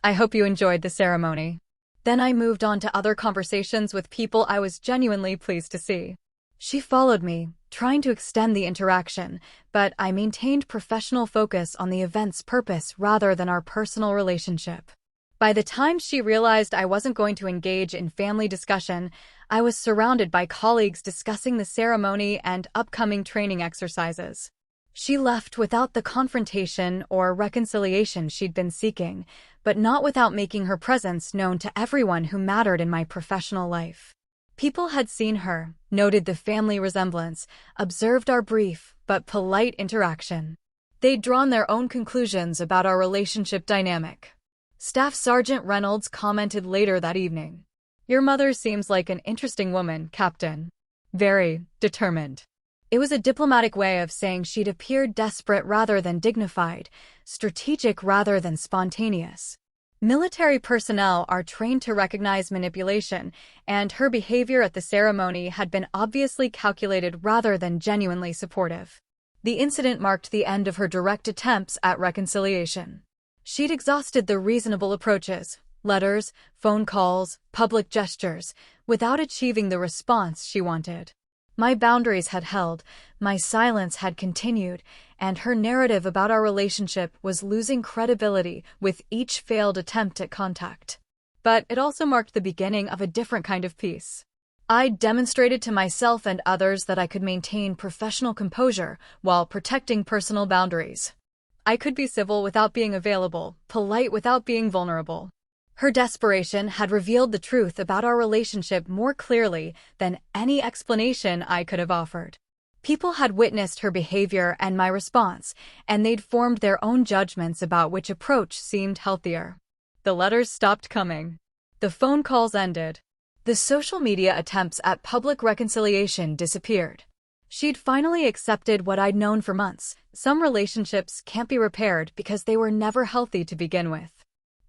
I hope you enjoyed the ceremony." Then I moved on to other conversations with people I was genuinely pleased to see. She followed me, trying to extend the interaction, but I maintained professional focus on the event's purpose rather than our personal relationship. By the time she realized I wasn't going to engage in family discussion, I was surrounded by colleagues discussing the ceremony and upcoming training exercises. She left without the confrontation or reconciliation she'd been seeking, but not without making her presence known to everyone who mattered in my professional life. People had seen her, noted the family resemblance, observed our brief but polite interaction. They'd drawn their own conclusions about our relationship dynamic. Staff Sergeant Reynolds commented later that evening, "Your mother seems like an interesting woman, Captain. Very determined." It was a diplomatic way of saying she'd appeared desperate rather than dignified, strategic rather than spontaneous. Military personnel are trained to recognize manipulation, and her behavior at the ceremony had been obviously calculated rather than genuinely supportive. The incident marked the end of her direct attempts at reconciliation. She'd exhausted the reasonable approaches, letters, phone calls, public gestures, without achieving the response she wanted. My boundaries had held, my silence had continued, and her narrative about our relationship was losing credibility with each failed attempt at contact. But it also marked the beginning of a different kind of peace. I demonstrated to myself and others that I could maintain professional composure while protecting personal boundaries. I could be civil without being available, polite without being vulnerable. Her desperation had revealed the truth about our relationship more clearly than any explanation I could have offered. People had witnessed her behavior and my response, and they'd formed their own judgments about which approach seemed healthier. The letters stopped coming. The phone calls ended. The social media attempts at public reconciliation disappeared. She'd finally accepted what I'd known for months. Some relationships can't be repaired because they were never healthy to begin with.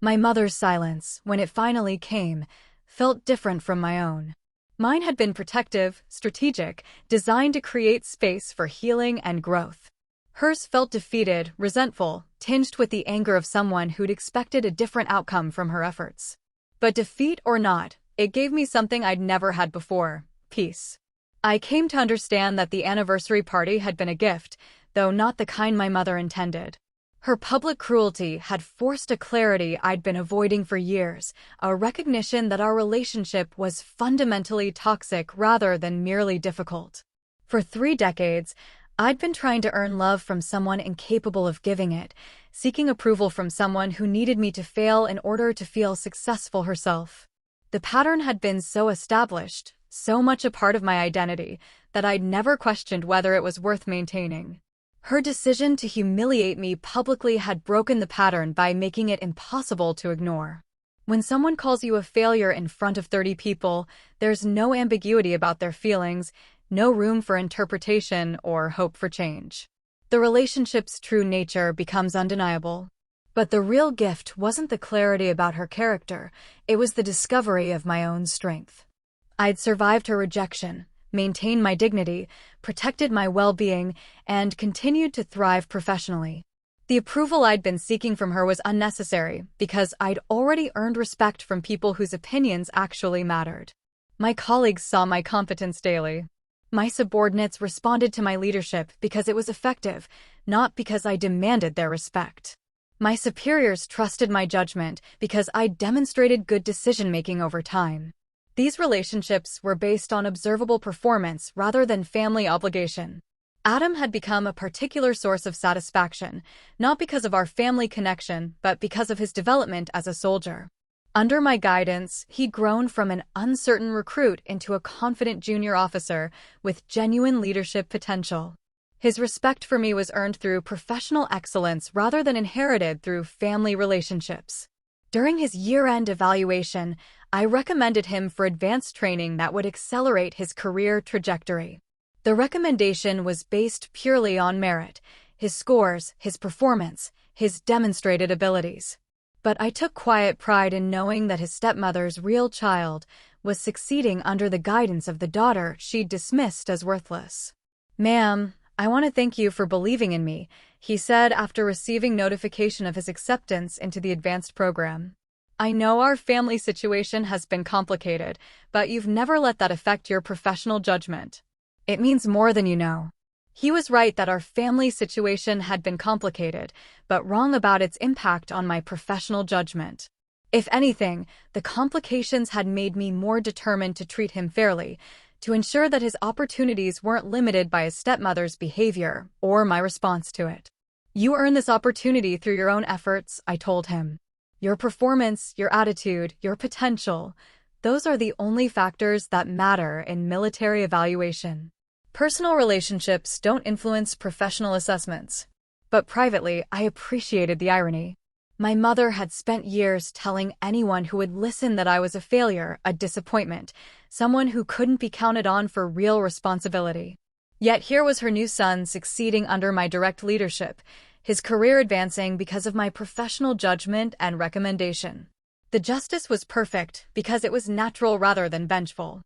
My mother's silence, when it finally came, felt different from my own. Mine had been protective, strategic, designed to create space for healing and growth. Hers felt defeated, resentful, tinged with the anger of someone who'd expected a different outcome from her efforts. But defeat or not, it gave me something I'd never had before: peace. I came to understand that the anniversary party had been a gift, though not the kind my mother intended. Her public cruelty had forced a clarity I'd been avoiding for years, a recognition that our relationship was fundamentally toxic rather than merely difficult. For 3 decades, I'd been trying to earn love from someone incapable of giving it, seeking approval from someone who needed me to fail in order to feel successful herself. The pattern had been so established, so much a part of my identity, that I'd never questioned whether it was worth maintaining. Her decision to humiliate me publicly had broken the pattern by making it impossible to ignore. When someone calls you a failure in front of 30 people, there's no ambiguity about their feelings, no room for interpretation or hope for change. The relationship's true nature becomes undeniable. But the real gift wasn't the clarity about her character, it was the discovery of my own strength. I'd survived her rejection, maintained my dignity, protected my well-being, and continued to thrive professionally. The approval I'd been seeking from her was unnecessary because I'd already earned respect from people whose opinions actually mattered. My colleagues saw my competence daily. My subordinates responded to my leadership because it was effective, not because I demanded their respect. My superiors trusted my judgment because I demonstrated good decision-making over time. These relationships were based on observable performance rather than family obligation. Adam had become a particular source of satisfaction, not because of our family connection, but because of his development as a soldier. Under my guidance, he'd grown from an uncertain recruit into a confident junior officer with genuine leadership potential. His respect for me was earned through professional excellence rather than inherited through family relationships. During his year-end evaluation, I recommended him for advanced training that would accelerate his career trajectory. The recommendation was based purely on merit, his scores, his performance, his demonstrated abilities. But I took quiet pride in knowing that his stepmother's real child was succeeding under the guidance of the daughter she'd dismissed as worthless. "Ma'am, I want to thank you for believing in me," he said after receiving notification of his acceptance into the advanced program. "I know our family situation has been complicated, but you've never let that affect your professional judgment. It means more than you know." He was right that our family situation had been complicated, but wrong about its impact on my professional judgment. If anything, the complications had made me more determined to treat him fairly, to ensure that his opportunities weren't limited by his stepmother's behavior or my response to it. "You earn this opportunity through your own efforts," I told him. "Your performance, your attitude, your potential, those are the only factors that matter in military evaluation. Personal relationships don't influence professional assessments." But privately, I appreciated the irony. My mother had spent years telling anyone who would listen that I was a failure, a disappointment, someone who couldn't be counted on for real responsibility. Yet here was her new son succeeding under my direct leadership, his career advancing because of my professional judgment and recommendation. The justice was perfect because it was natural rather than vengeful.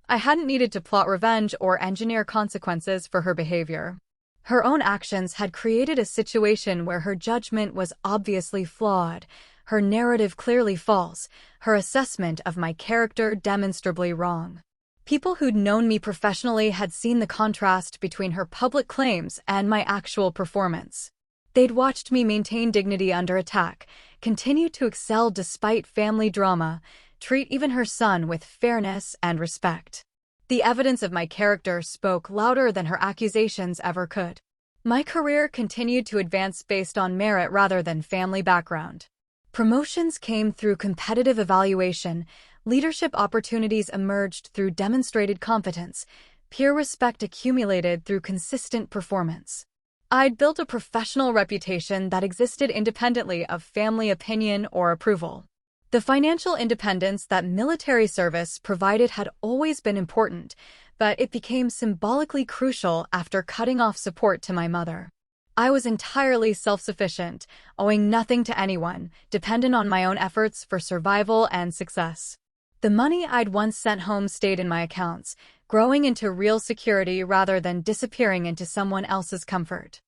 I hadn't needed to plot revenge or engineer consequences for her behavior. Her own actions had created a situation where her judgment was obviously flawed, her narrative clearly false, her assessment of my character demonstrably wrong. People who'd known me professionally had seen the contrast between her public claims and my actual performance. They'd watched me maintain dignity under attack, continue to excel despite family drama, treat even her son with fairness and respect. The evidence of my character spoke louder than her accusations ever could. My career continued to advance based on merit rather than family background. Promotions came through competitive evaluation, leadership opportunities emerged through demonstrated competence, peer respect accumulated through consistent performance. I'd built a professional reputation that existed independently of family opinion or approval. The financial independence that military service provided had always been important, but it became symbolically crucial after cutting off support to my mother. I was entirely self-sufficient, owing nothing to anyone, dependent on my own efforts for survival and success. The money I'd once sent home stayed in my accounts, growing into real security rather than disappearing into someone else's comfort.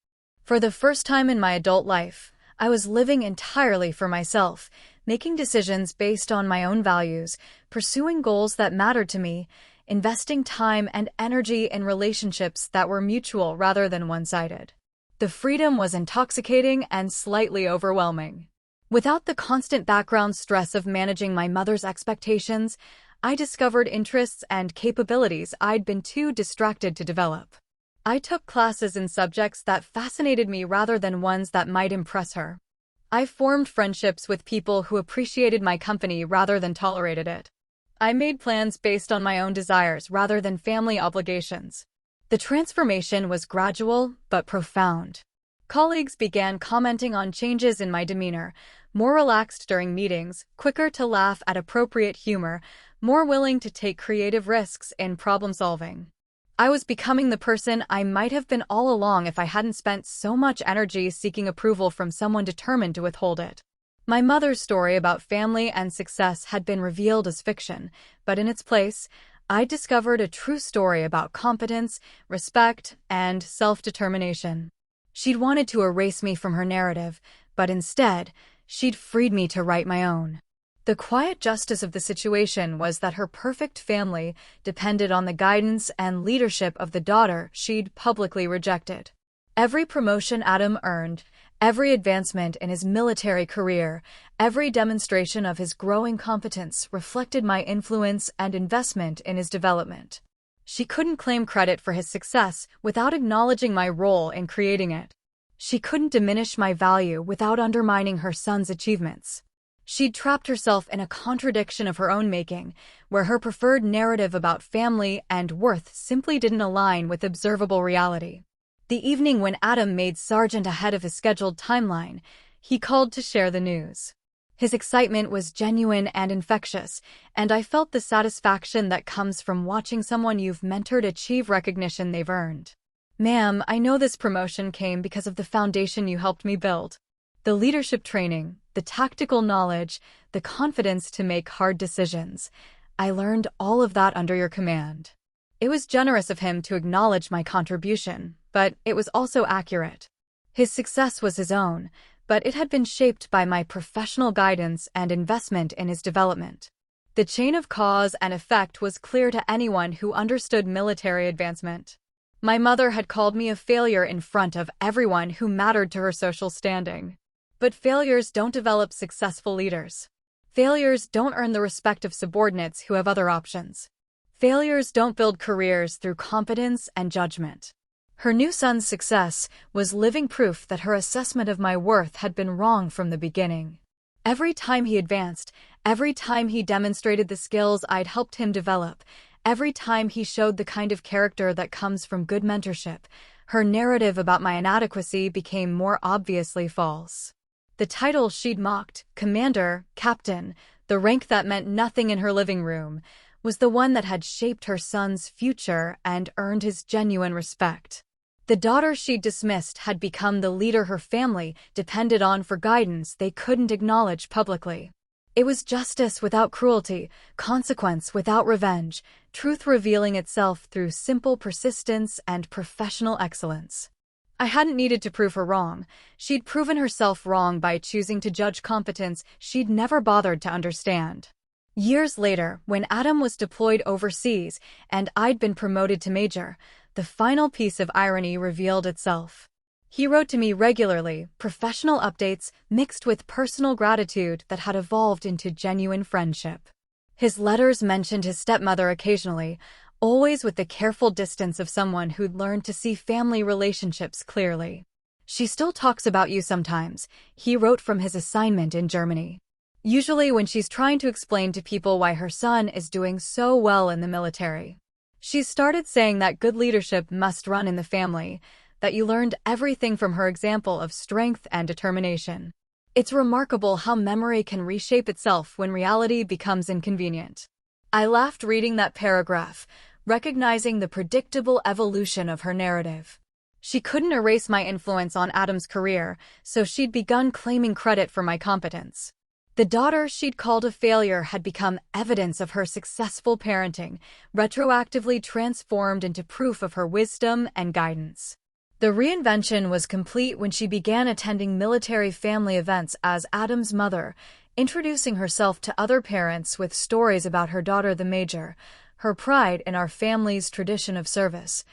For the first time in my adult life, I was living entirely for myself, making decisions based on my own values, pursuing goals that mattered to me, investing time and energy in relationships that were mutual rather than one-sided. The freedom was intoxicating and slightly overwhelming. Without the constant background stress of managing my mother's expectations, I discovered interests and capabilities I'd been too distracted to develop. I took classes in subjects that fascinated me rather than ones that might impress her. I formed friendships with people who appreciated my company rather than tolerated it. I made plans based on my own desires rather than family obligations. The transformation was gradual but profound. Colleagues began commenting on changes in my demeanor, more relaxed during meetings, quicker to laugh at appropriate humor, more willing to take creative risks in problem-solving. I was becoming the person I might have been all along if I hadn't spent so much energy seeking approval from someone determined to withhold it. My mother's story about family and success had been revealed as fiction, but in its place, I discovered a true story about competence, respect, and self-determination. She'd wanted to erase me from her narrative, but instead, she'd freed me to write my own. The quiet justice of the situation was that her perfect family depended on the guidance and leadership of the daughter she'd publicly rejected. Every promotion Adam earned, every advancement in his military career, every demonstration of his growing competence reflected my influence and investment in his development. She couldn't claim credit for his success without acknowledging my role in creating it. She couldn't diminish my value without undermining her son's achievements. She'd trapped herself in a contradiction of her own making, where her preferred narrative about family and worth simply didn't align with observable reality. The evening when Adam made sergeant ahead of his scheduled timeline, he called to share the news. His excitement was genuine and infectious, and I felt the satisfaction that comes from watching someone you've mentored achieve recognition they've earned. "Ma'am, I know this promotion came because of the foundation you helped me build. The leadership training, the tactical knowledge, the confidence to make hard decisions. I learned all of that under your command." It was generous of him to acknowledge my contribution, but it was also accurate. His success was his own, but it had been shaped by my professional guidance and investment in his development. The chain of cause and effect was clear to anyone who understood military advancement. My mother had called me a failure in front of everyone who mattered to her social standing. But failures don't develop successful leaders. Failures don't earn the respect of subordinates who have other options. Failures don't build careers through competence and judgment. Her new son's success was living proof that her assessment of my worth had been wrong from the beginning. Every time he advanced, every time he demonstrated the skills I'd helped him develop, every time he showed the kind of character that comes from good mentorship, her narrative about my inadequacy became more obviously false. The title she'd mocked, commander, captain, the rank that meant nothing in her living room, was the one that had shaped her son's future and earned his genuine respect. The daughter she'd dismissed had become the leader her family depended on for guidance they couldn't acknowledge publicly. It was justice without cruelty, consequence without revenge, truth revealing itself through simple persistence and professional excellence. I hadn't needed to prove her wrong. She'd proven herself wrong by choosing to judge competence she'd never bothered to understand. Years later, when Adam was deployed overseas and I'd been promoted to major, the final piece of irony revealed itself. He wrote to me regularly, professional updates mixed with personal gratitude that had evolved into genuine friendship. His letters mentioned his stepmother occasionally, always with the careful distance of someone who'd learned to see family relationships clearly. "She still talks about you sometimes," he wrote from his assignment in Germany. Usually when she's trying to explain to people why her son is doing so well in the military. She started saying that good leadership must run in the family, that you learned everything from her example of strength and determination. It's remarkable how memory can reshape itself when reality becomes inconvenient. I laughed reading that paragraph, recognizing the predictable evolution of her narrative. She couldn't erase my influence on Adam's career, so she'd begun claiming credit for my competence. The daughter she'd called a failure had become evidence of her successful parenting, retroactively transformed into proof of her wisdom and guidance. The reinvention was complete when she began attending military family events as Adam's mother, introducing herself to other parents with stories about her daughter the Major, her pride in our family's tradition of service,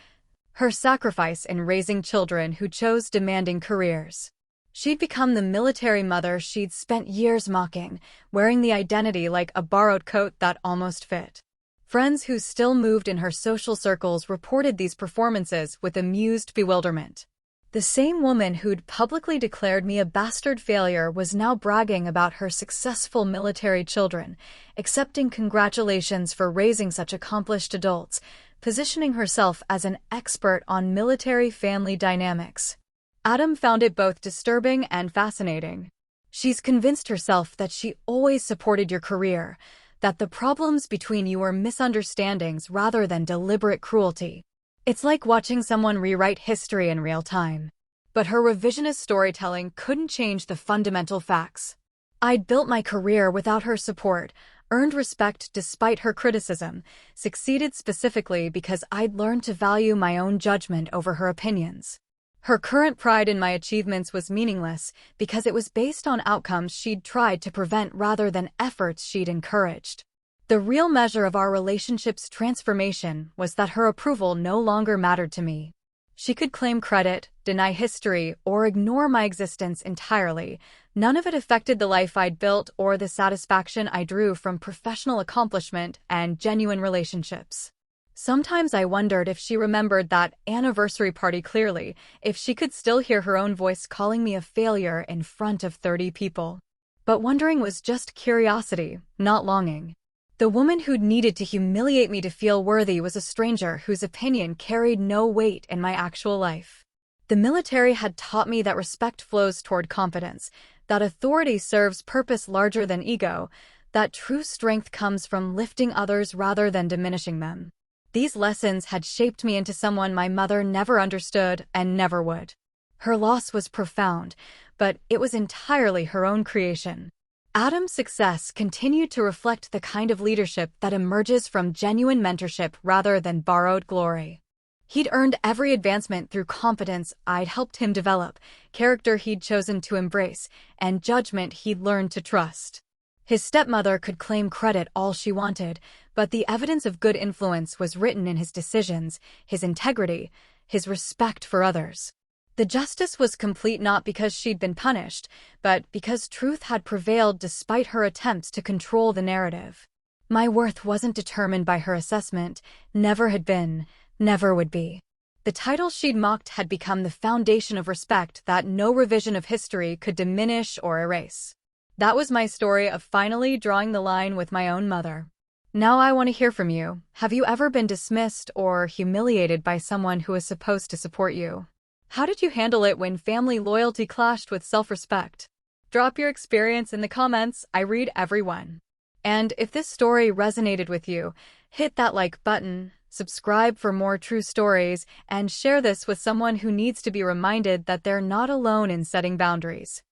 her sacrifice in raising children who chose demanding careers. She'd become the military mother she'd spent years mocking, wearing the identity like a borrowed coat that almost fit. Friends who still moved in her social circles reported these performances with amused bewilderment. The same woman who'd publicly declared me a bastard failure was now bragging about her successful military children, accepting congratulations for raising such accomplished adults, positioning herself as an expert on military family dynamics. Adam found it both disturbing and fascinating. "She's convinced herself that she always supported your career, that the problems between you were misunderstandings rather than deliberate cruelty. It's like watching someone rewrite history in real time." But her revisionist storytelling couldn't change the fundamental facts. "I'd built my career without her support, earned respect despite her criticism, succeeded specifically because I'd learned to value my own judgment over her opinions. Her current pride in my achievements was meaningless because it was based on outcomes she'd tried to prevent rather than efforts she'd encouraged. The real measure of our relationship's transformation was that her approval no longer mattered to me. She could claim credit, deny history, or ignore my existence entirely. None of it affected the life I'd built or the satisfaction I drew from professional accomplishment and genuine relationships. Sometimes I wondered if she remembered that anniversary party clearly, if she could still hear her own voice calling me a failure in front of 30 people. But wondering was just curiosity, not longing. The woman who'd needed to humiliate me to feel worthy was a stranger whose opinion carried no weight in my actual life. The military had taught me that respect flows toward confidence, that authority serves purpose larger than ego, that true strength comes from lifting others rather than diminishing them. These lessons had shaped me into someone my mother never understood and never would. Her loss was profound, but it was entirely her own creation. Adam's success continued to reflect the kind of leadership that emerges from genuine mentorship rather than borrowed glory. He'd earned every advancement through competence I'd helped him develop, character he'd chosen to embrace, and judgment he'd learned to trust. His stepmother could claim credit all she wanted, but the evidence of good influence was written in his decisions, his integrity, his respect for others. The justice was complete not because she'd been punished, but because truth had prevailed despite her attempts to control the narrative. My worth wasn't determined by her assessment, never had been, never would be. The title she'd mocked had become the foundation of respect that no revision of history could diminish or erase. That was my story of finally drawing the line with my own mother. Now I want to hear from you. Have you ever been dismissed or humiliated by someone who is supposed to support you? How did you handle it when family loyalty clashed with self-respect? Drop your experience in the comments. I read every one. And if this story resonated with you, hit that like button, subscribe for more true stories, and share this with someone who needs to be reminded that they're not alone in setting boundaries.